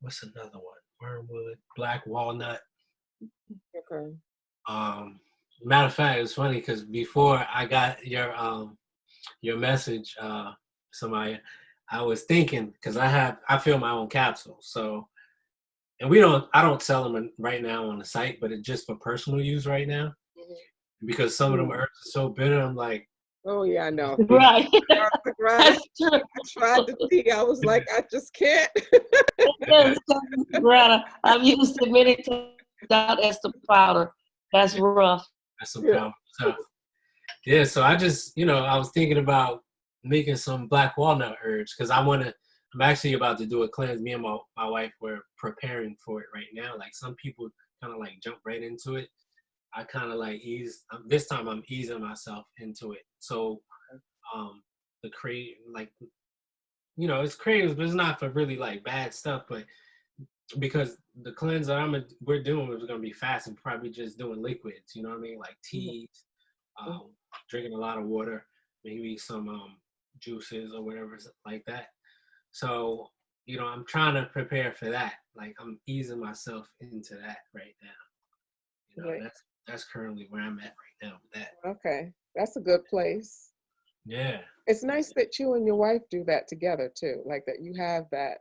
what's another one? Wormwood, black walnut. Okay. Um, matter of fact, it's funny because before I got your message, somebody, I was thinking because I fill my own capsules, so and I don't sell them right now on the site, but it's just for personal use right now Mhm. because some of them Mm. herbs are so bitter. I'm like, Oh yeah, I know. Right. Garlic rice. That's true. I tried the tea. I was like, I just can't. Yes, Greta, I've used it many times without ester powder. That's rough. that's some Yeah. powerful stuff. Yeah, so I just, I was thinking about making some black walnut herbs because I'm actually about to do a cleanse. Me and my wife were preparing for it right now. Like some people kind of like jump right into it. I kind of like this time I'm easing myself into it. So the create, like, it's creative, but it's not for really like bad stuff, but because the cleanse that we're doing is going to be fast and probably just doing liquids, you know what I mean? Like Mhm. teas, Mhm. drinking a lot of water, maybe some juices or whatever like that. So, I'm trying to prepare for that. Like I'm easing myself into that right now. Right. That's currently where I'm at right now with that. Okay. That's a good place. Yeah. It's nice that you and your wife do that together too. Like that you have that.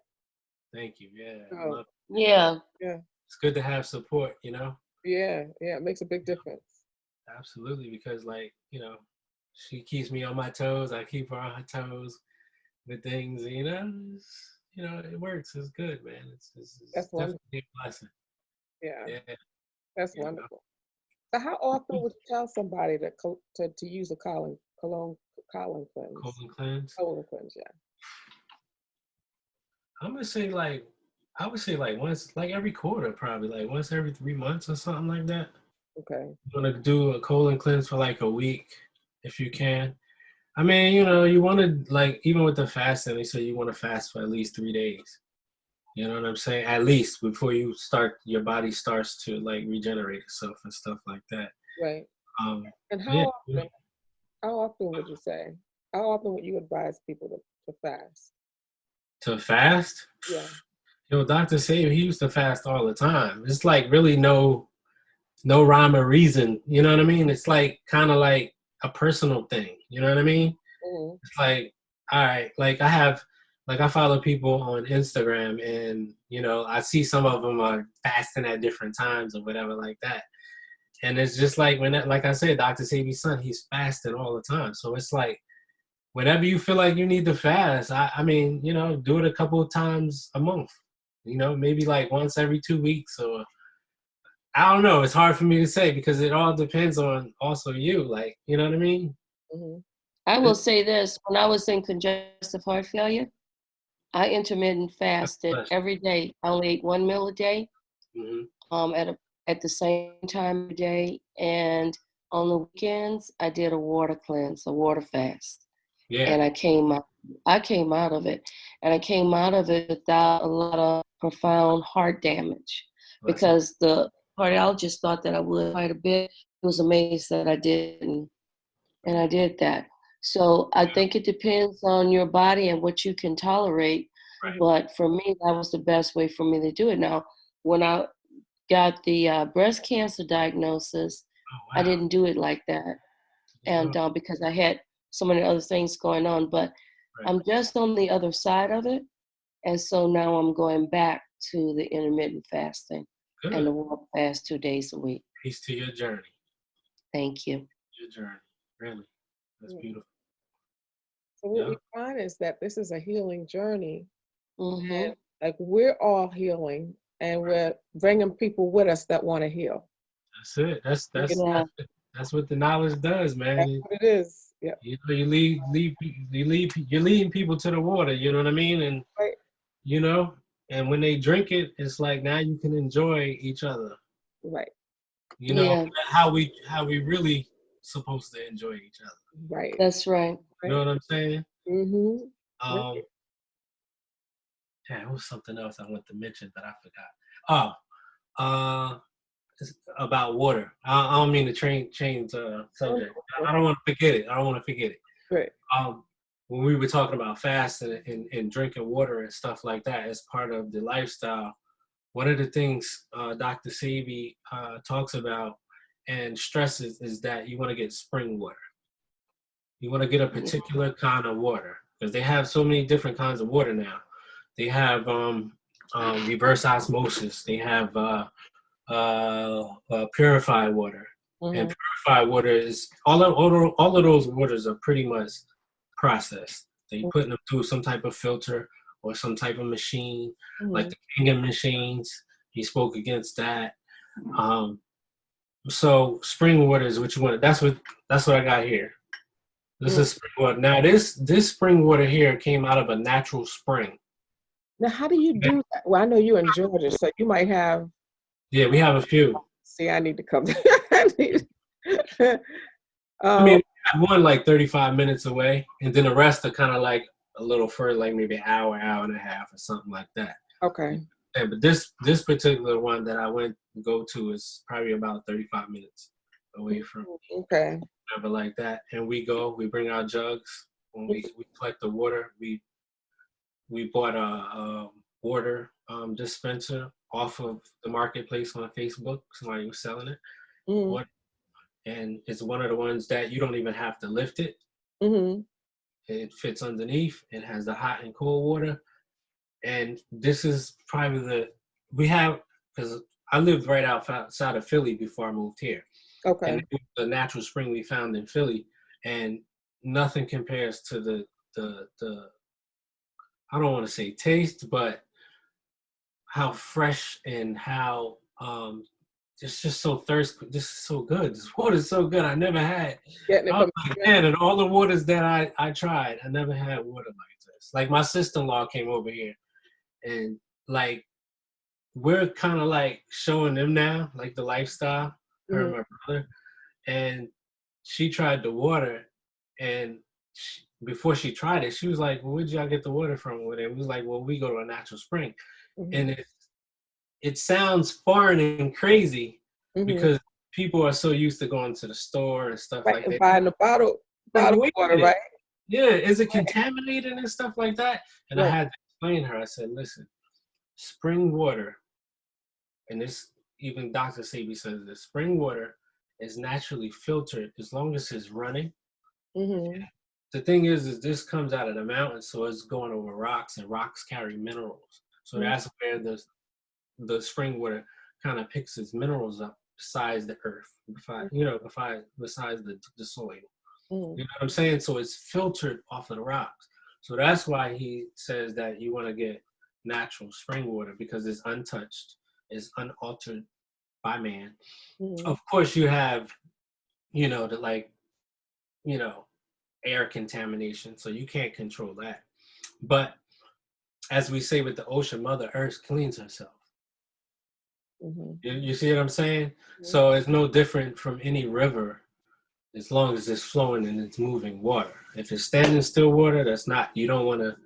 Thank you. Yeah. I Oh, love it. Yeah. yeah. It's good to have support, Yeah. Yeah. It makes a big difference. Absolutely, because like, she keeps me on my toes, I keep her on her toes. with things, it works. It's good, man. It's That's wonderful. definitely a blessing. Yeah, Yeah, that's you know. wonderful. So how often would you tell somebody to use a colon cleanse? Colon cleanse. Colon cleanse, yeah. I'm gonna say like, I would say like once, like every quarter, probably like once every 3 months or something like that. Okay. You want to do a colon cleanse for like a week, if you can. I mean, you want to like even with the fasting, they say you want to fast for at least 3 days. You know what I'm saying? At least before your body starts to like regenerate itself and stuff like that. Right. And Yeah, how often would you say? How often would you advise people to fast? to fast. Yeah. Dr. Sebi, he used to fast all the time. It's like really no rhyme or reason. You know what I mean? It's like kind of like a personal thing. You know what I mean? Hmm. It's like, all right, I follow people on Instagram, and I see some of them are fasting at different times or whatever like that. And it's just like like I said, Dr. Sebi's son, he's fasting all the time. So it's like whenever you feel like you need to fast, I mean, do it a couple of times a month. Maybe like once every 2 weeks, or I don't know. It's hard for me to say because it all depends on also you. Like, you know what I mean? Hmm. I will say this: when I was in congestive heart failure, I intermittent fasted every day. I only ate one meal a day, Mm-hmm. at the same time of day, and on the weekends I did a water cleanse, a water fast, Yeah. and I came out of it, and I came out of it without a lot of profound heart damage, because the cardiologist thought that I would quite a bit. He was amazed that I didn't, and I did that. So I think it depends on your body and what you can tolerate. Right. But for me, that was the best way for me to do it. Now, when I got the breast cancer diagnosis, Oh, I wow. didn't do it like that, and because I had so many other things going on. But Right. I'm just on the other side of it, and so now I'm going back to the intermittent fasting Good. and the water fast 2 days a week. Peace to your journey. Thank you. Your journey. Really. That's beautiful. So what we find is that this is a healing journey. Mm-hmm. And like we're all healing, and we're bringing people with us that want to heal. That's it. Yeah. That's what the knowledge does, man. That's what it is. Yeah. You're leading people to the water. You know what I mean? And Right. and when they drink it, it's like now you can enjoy each other. Right. Yeah. How we really supposed to enjoy each other. Right. That's right. You know what I'm saying? Mm-hmm. Yeah, it was something else I wanted to mention, but I forgot. It's about water. I don't mean to change subject. I don't want to forget it. Right. When we were talking about fasting and drinking water and stuff like that as part of the lifestyle, one of the things Dr. Sebi talks about and stresses is that you want to get spring water. You want to get a particular kind of water because they have so many different kinds of water now. They have reverse osmosis. They have purified water. Mm-hmm. And purified water is all of those waters are pretty much processed. They put them through some type of filter or some type of machine, like the Kangen machines. He spoke against that. So spring water is what you want. That's what I got here. This is spring water. Now this spring water here came out of a natural spring. Now, how do you do that? Well, I know you're in Georgia, so you might have. Yeah, we have a few. See, I need to come. I mean, I have one like 35 minutes away, and then the rest are kind of like a little further, like maybe an hour and a half, or something like that. Okay. Yeah, but this particular one that I went to go to is probably about 35 minutes away from me. Okay. Whatever like that, and we bring our jugs. When we collect the water, we bought a water dispenser off of the marketplace on Facebook. Somebody was selling it. Mm-hmm. And it's one of the ones that you don't even have to lift it. Mm-hmm. It fits underneath. It has the hot and cold water. And this is probably because I lived right outside of Philly before I moved here. Okay. And it was the natural spring we found in Philly, and nothing compares to the I don't want to say taste, but how fresh and how it's just so thirsty. This is so good. This water is so good. I never had. Getting it I was from like, man, and all the waters that I tried, I never had water like this. Like my sister-in-law came over here, and like we're kind of like showing them now, like the lifestyle. Her and my brother, and she tried the water, and before she tried it, she was like, "Well, where'd y'all get the water from?" With it, we was like, "Well, we go to a natural spring," and it sounds foreign and crazy because people are so used to going to the store and stuff like that. Buying the bottle Like, wait a water, minute. right? Yeah, is it contaminated and stuff like that? And I had to explain to her. I said, "Listen, spring water, and this even Dr. Sebi says this, spring water is naturally filtered as long as it's running." The thing is this comes out of the mountains, so it's going over rocks, and rocks carry minerals. So that's where the spring water kind of picks its minerals up besides the earth, besides the soil. You know what I'm saying? So it's filtered off of the rocks. So that's why he says that you want to get natural spring water, because it's untouched, it's unaltered by man. Of course, you have, air contamination, so you can't control that. But as we say with the ocean, Mother Earth cleans herself. You see what I'm saying? So it's no different from any river, as long as it's flowing and it's moving water. If it's standing still water, you don't want to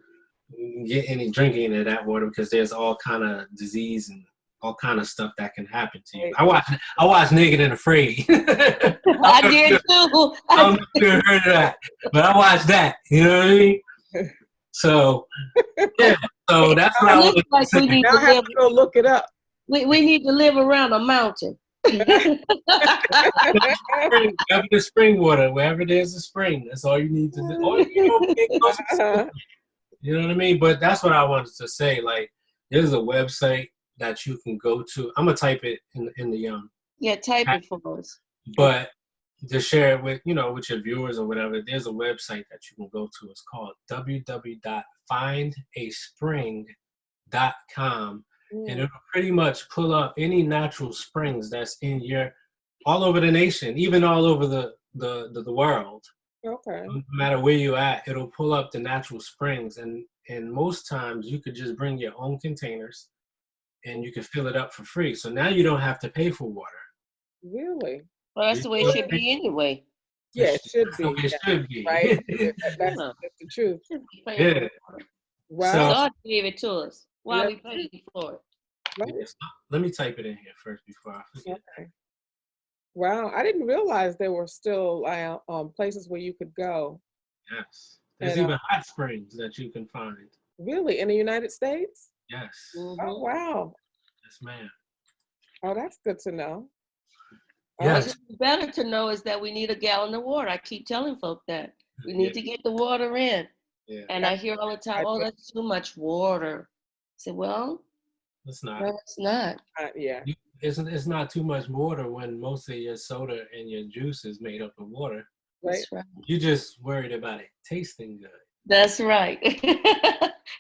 get any drinking of that water, because there's all kind of disease and all kind of stuff that can happen to you. I watched Naked and Afraid. I did too. I don't know if you heard of that, but I watched that. You know what I mean? So yeah, so that's what I want to say. Now I have to go look it up. We need to live around a mountain. Wherever there's spring water, wherever there's a spring, that's all you need to do. You know what I mean? But that's what I wanted to say. Like, there's a website that you can go to. I'm gonna type it in the Yeah, type it for us. But to share it with with your viewers or whatever, there's a website that you can go to. It's called www.findaspring.com, and it'll pretty much pull up any natural springs that's all over the nation, even all over the world. Okay. No matter where you're at, it'll pull up the natural springs, and most times you could just bring your own containers and you can fill it up for free. So now you don't have to pay for water. Really? Well, that's the way it should be anyway. Yeah, it should be. It should be. Right? That's the truth. Yeah. Wow. So, God gave it to us. Why are we paying for it? Right. Let me type it in here first before I forget. Okay. Wow, I didn't realize there were still places where you could go. Yes. There's even hot springs that you can find. Really? In the United States? Yes. Oh, wow. Yes, ma'am. Oh, that's good to know. Yes. What's better to know is that we need a gallon of water. I keep telling folk that. We need to get the water in. Yeah. And I hear all the time, oh, that's too much water. I said, well, it's not. No, it's not. Yeah. It's not too much water when most of your soda and your juice is made up of water. Right. Right. You're just worried about it tasting good. That's right.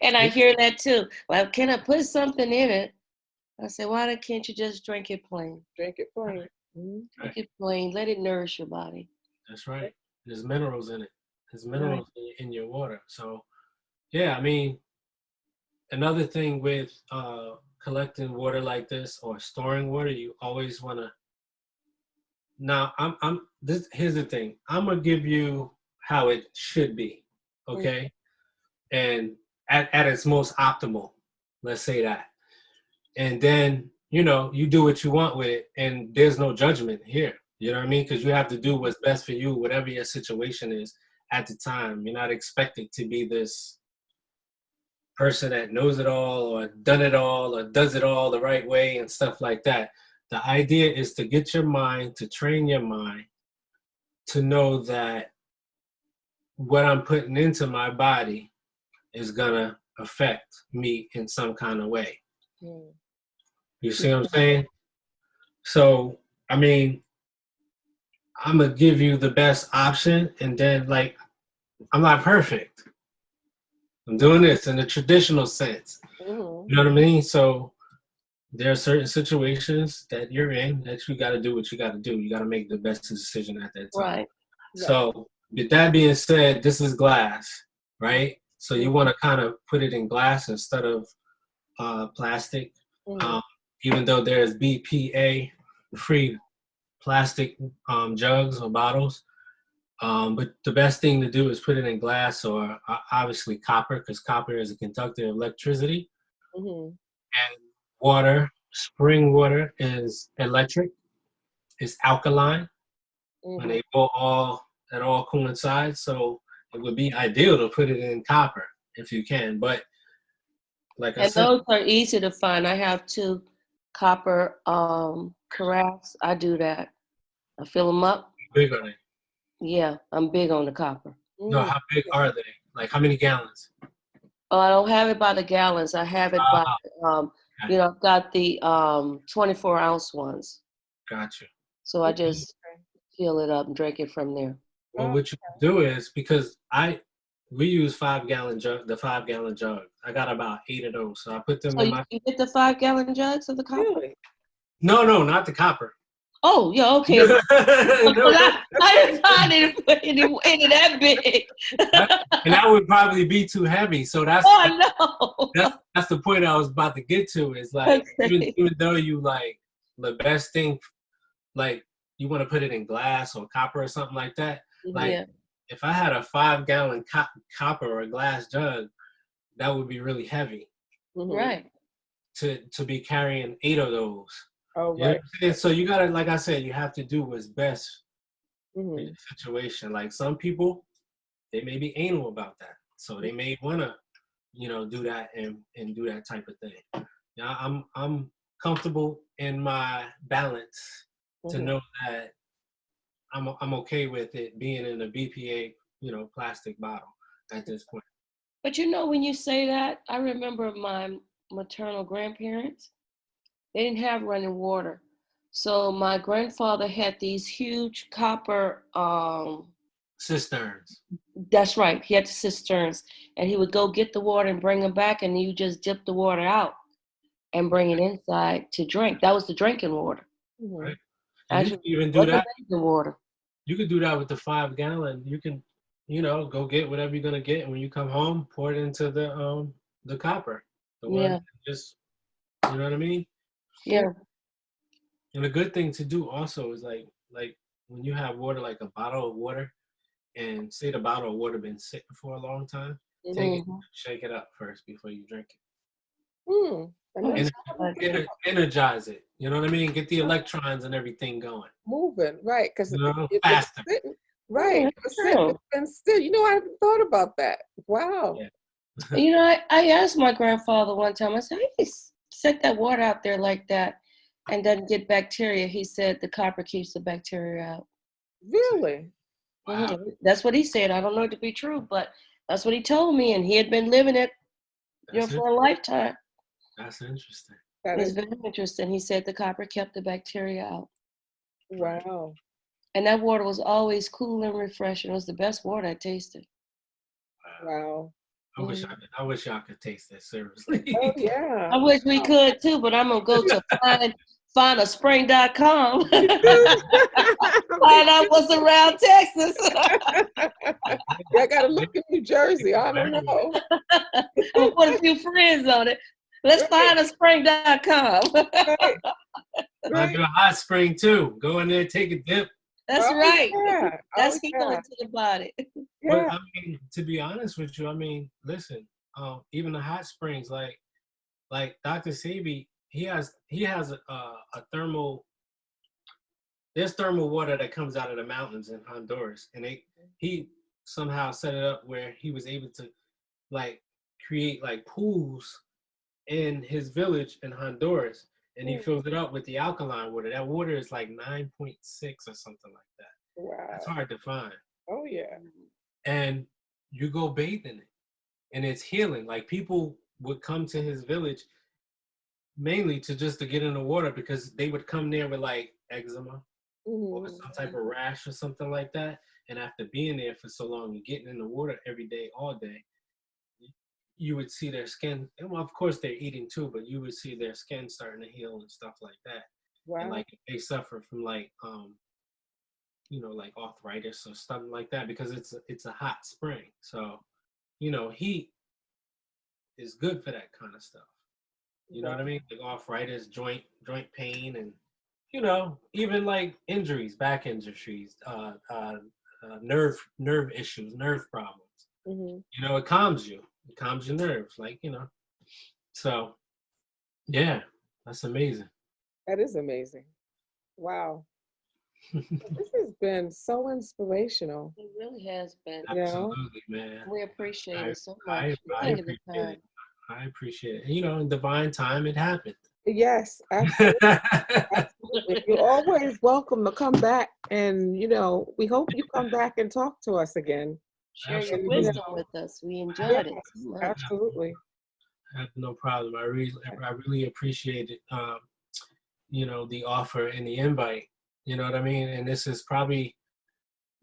And I hear that too. Well, can I put something in it? I say, why can't you just drink it plain? Drink it plain. Drink it plain. Let it nourish your body. That's right. There's minerals in it. There's minerals in your water. So, yeah, I mean, another thing with collecting water like this or storing water, you always want to. Now, here's the thing. I'm gonna give you how it should be, okay? And at its most optimal, let's say that. And then you do what you want with it, and there's no judgment here. You know what I mean? Because you have to do what's best for you, whatever your situation is at the time. You're not expected to be this person that knows it all or done it all or does it all the right way and stuff like that. The idea is to get your mind, to train your mind to know that what I'm putting into my body is gonna affect me in some kind of way. You see what I'm saying? So, I mean, I'm gonna give you the best option, and then I'm not perfect. I'm doing this in the traditional sense. Mhm. You know what I mean? So there are certain situations that you're in that you got to do what you got to do. You got to make the best decision at that time. Right. So with that being said, this is glass, right? So you Mhm. want to kind of put it in glass instead of plastic. Mhm. Um, even though there's BPA free plastic jugs or bottles. But the best thing to do is put it in glass or obviously copper, because copper is a conductor of electricity. Mhm. And water, spring water is electric. It's alkaline. When Mhm. they both all that all coincide, so it would be ideal to put it in copper if you can. But like I And said, those are easy to find. I have 2 copper carafes. I do that. I fill them up. big are they? Yeah, I'm big on the copper. No, Mhm. how big are they? Like how many gallons? Oh, I don't have it by the gallons. I have it by, Okay, I've got the 24-ounce ones. gotcha. So I just fill it up and drink it from there. Well, what you can do is because we use 5 gallon jug, the 5 gallon jug. I got about 8 of those, so I put them So in you, my. you get the 5-gallon jugs of the copper? Really? No, not the copper. Oh, yeah, okay. No, I didn't find any that big. and that would probably be too heavy. So Oh, no. that's the point I was about to get to. Is like even Okay. even though you like the best thing, like you want to put it in glass or copper or something like that. Like Yeah, if I had a 5 gallon copper or glass jug, that would be really heavy Mhm. right. to be carrying 8 of those. Oh, You know what right. I'm saying? So you gotta, like I said, you have to do what's best in Mhm. the situation. Like some people, they may be anal about that, so they may wanna, do that and do that type of thing. Yeah, I'm comfortable in my balance to Mhm. know that I'm okay with it being in a BPA, plastic bottle at this point. But when you say that, I remember my maternal grandparents. They didn't have running water. So my grandfather had these huge copper, Cisterns. that's right, he had the cisterns, and he would go get the water and bring them back, and you just dip the water out and bring it inside to drink. That was the drinking water. Right? Mhm. And you can Actually, even it do wasn't that. drinking water. You could do that with the 5 gallon. You can, go get whatever you're gonna get, and when you come home, pour it into the copper, the one Yeah, just, you know what I mean. Yeah. yeah. And a good thing to do also is like when you have water, like a bottle of water, and say the bottle of water been sitting for a long time, take it, Mm-hmm. shake it up first before you drink Mm. And it. that's That's what I'm good. thinking Energize it. You know what I mean? Get the about. electrons and everything going. Moving, right? Because if it's Faster. sitting, Yeah, right? If that's it's sitting, true. it's been still. I haven't thought about that. Wow. Yeah. I asked my grandfather one time, I said, how you set that water out there like that and doesn't get bacteria? He said the copper keeps the bacteria out. Really? Wow. That's what he said. I don't know it to be true, but that's what he told me, and he had been living it, That's it. for a lifetime. That's interesting. That It's is very interesting. He said the copper kept the bacteria out. Right. wow. And that water was always cool and refreshing. It was the best water I tasted. Wow. Wow. Mhm. I wish y'all could taste that seriously. Oh yeah. I wish we could too, but I'm gonna go to findaspring.com. Me Find out what's around Texas. Yeah, I gotta look in New Jersey. I don't know. I'm gonna put a few friends on it. Let's Right, findaspring.com. right, I'll right. do a hot spring too. Go in there, take a dip. That's Oh right. yeah. Oh That's yeah. healing to the body. But Yeah. I mean, to be honest with you, I mean, listen, even the hot springs, like Dr. Sebi, he has a thermal. There's thermal water that comes out of the mountains in Honduras, and he somehow set it up where he was able to like create like pools in his village in Honduras, and he Mm. fills it up with the alkaline water. That water is like 9.6 or something like that. That's Wow. hard to find. Oh yeah. And you go bathe in it, and it's healing. Like people would come to his village mainly to get in the water because they would come there with like eczema or Mhm. some type of rash or something like that. And after being there for so long and getting in the water every day, all day, you would see their skin, and well, of course they're eating too, but you would see their skin starting to heal and stuff like that. And Wow. like if they suffer from like like arthritis or something like that, because it's a hot spring. So, heat is good for that kind of stuff. You know what I mean? Like arthritis, joint pain, and even like injuries, back injuries, nerve issues, nerve problems. Hmm. It calms you. It calms your nerves, So yeah, that's amazing. That is amazing. Wow. This has been so inspirational. It really has been. You know? Absolutely, man. We appreciate I it so I, much. I Taking the appreciate it. time. I appreciate it. In divine time, it happened. Yes, absolutely. Absolutely. You're always welcome to come back, and we hope you come back and talk to us again. Share your And, Absolutely. wisdom with us. We yes, enjoyed it so much. absolutely. I have no problem. I really appreciate it. The offer and the invite. You know what I mean? And this is probably,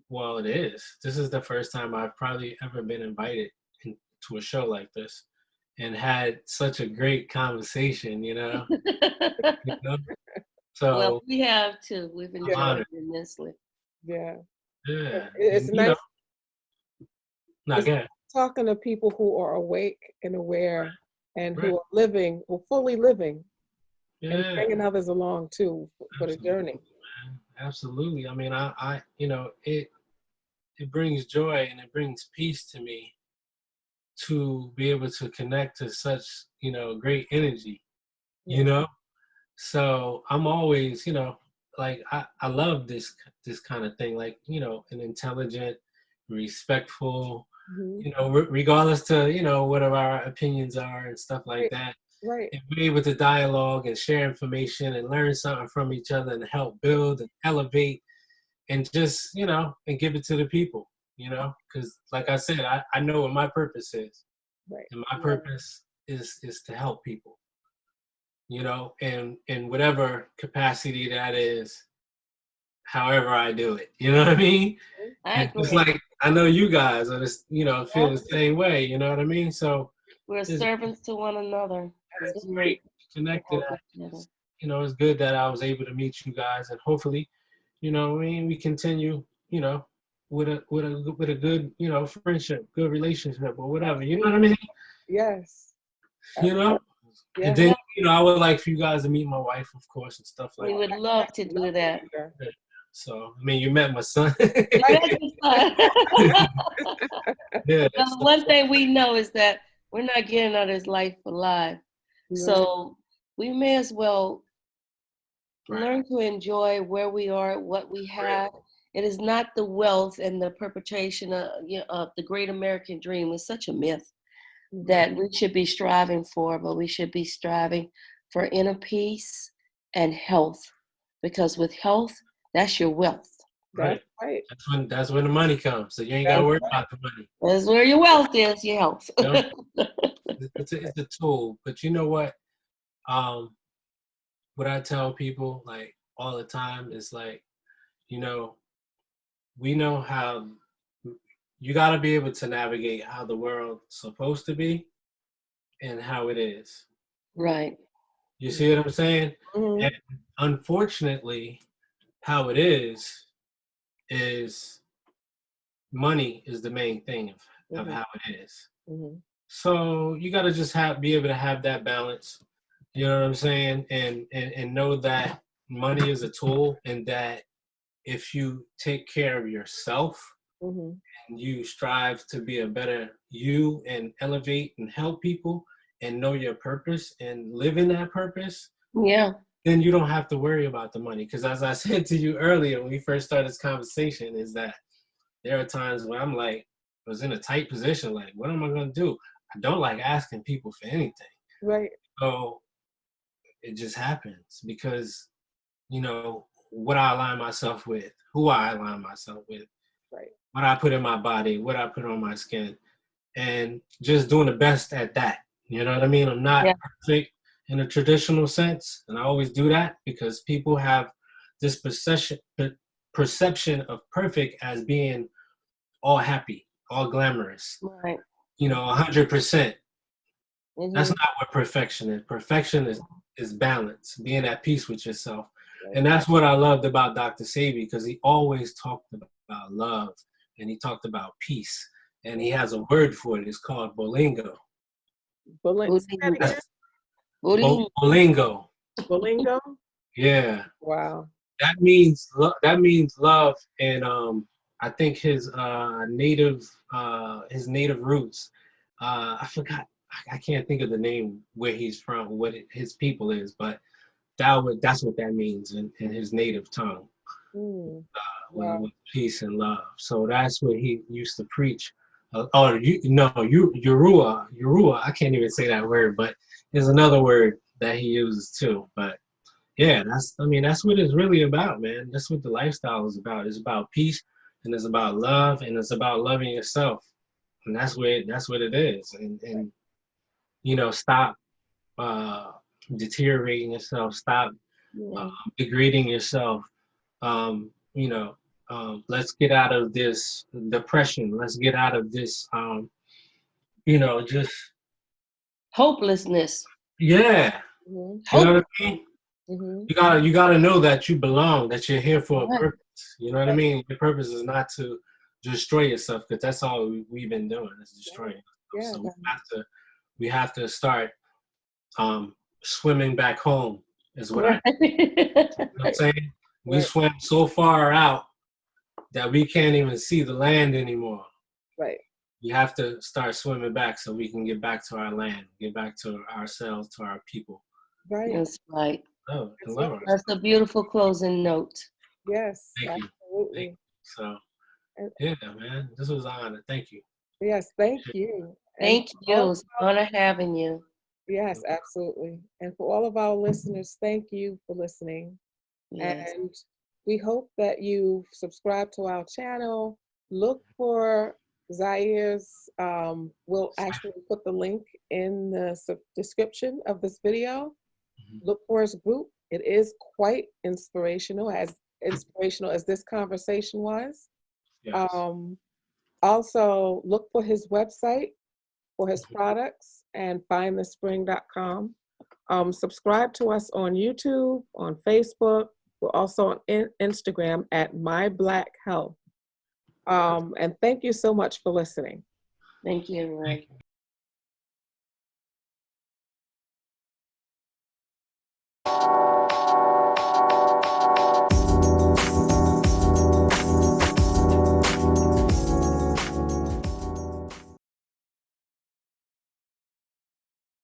well, it is. This is the first time I've probably ever been invited to a show like this, and had such a great conversation. You know? Well, So we have too. We've I'm enjoyed honored. it immensely. Yeah. Yeah, It's and nice not good. talking to people who are awake and aware and Right. who are living, who are fully living, and Yeah, bringing others along too for the journey. man. Absolutely. I mean, it brings joy and it brings peace to me to be able to connect to such, great energy, you Yeah. know? So I'm always, like I love this kind of thing, like, an intelligent, respectful, Mhm. regardless to, whatever our opinions are and stuff like Right. that. Right. And be able to dialogue and share information and learn something from each other and help build and elevate and just, and give it to the people, because like I said, I know what my purpose is. Right. And my purpose is to help people, and in whatever capacity that is, however I do it. You know what I mean? I And just agree. like I know you guys are just, feel the Yep. same way, you know what I mean? So We're it's, servants to one another. it's We great connected. help each other. It's good that I was able to meet you guys, and hopefully, we continue, with a good, friendship, good relationship or whatever. You know what I mean? Yes. You know? And Yes. then, I would like for you guys to meet my wife, of course, and stuff like We would love to do that. that. So, I mean, you met my son. That's fun. Yeah. Well, one thing we know is that we're not getting out of this life alive. So we may as well learn to enjoy where we are, what we have. It is not the wealth and the perpetuation of the great American dream. It's such a myth that we should be striving for, but we should be striving for inner peace and health, because with health, that's your wealth. Right. Right. That's when the money comes. So you ain't got to worry about the money. That's where your wealth is, your health. It's a tool. But you know what? What I tell people, like, all the time is like, we know how you got to be able to navigate how the world's supposed to be and how it is. Right. You see what I'm saying? Mhm. And unfortunately, how it is money is the main thing of how it is. Mhm. So you got to just be able to have that balance. You know what I'm saying? And know that money is a tool, and that if you take care of yourself Mhm. and you strive to be a better you and elevate and help people and know your purpose and live in that purpose, Yeah. then you don't have to worry about the money. Because as I said to you earlier when we first started this conversation, is that there are times when I'm like, I was in a tight position, like, what am I going to do? I don't like asking people for anything. Right. So it just happens because, what I align myself with, who I align myself with, Right. what I put in my body, what I put on my skin, and just doing the best at that. You know what I mean? I'm not perfect in a traditional sense, and I always do that because people have this perception of perfect as being all happy, all glamorous, Right. 100%. That's not what perfection is. Perfection is balance, being at peace with yourself. And that's what I loved about Dr. Sebi, because he always talked about love and he talked about peace. And he has a word for it. It's called bolingo. Bolingo. Bolingo. Bolingo. Yeah. Wow. That means love, and I think his native roots. I forgot. I can't think of the name where he's from, his people is, but that's what that means in his native tongue. With peace and love. So that's what he used to preach. Urua. I can't even say that word, but there's another word that he uses too. But yeah, that's what it's really about, man. That's what the lifestyle is about. It's about peace, and it's about love, and it's about loving yourself. And that's what it is. And stop deteriorating yourself, stop degrading yourself. Let's get out of this depression. Let's get out of this just hopelessness. Yeah. You know what I mean? You gotta know that you belong, that you're here for a purpose. You know what I mean? Your purpose is not to destroy yourself, because that's all we've been doing, is destroying. So we have to start swimming back home, is what I you know what I'm saying? We swam so far out that we can't even see the land anymore. Right. We have to start swimming back so we can get back to our land, get back to ourselves, to our people. Right. That's right. Oh, that's a beautiful closing note. Yes, Thank absolutely. you. So, yeah, man, this was an honor. Thank you. Yes, thank you. Thank you. It's an honor having you. Yes, absolutely. And for all of our listeners, thank you for listening. Yes. And we hope that you subscribe to our channel. Look for Zahir's, we'll actually put the link in the description of this video. Look for his group. It is quite inspirational as this conversation was. Yes. Also, look for his website for his products and findthespring.com. Subscribe to us on YouTube, on Facebook. We're also on Instagram at My Black Health. And thank you so much for listening. Thank you, everyone. Thank you.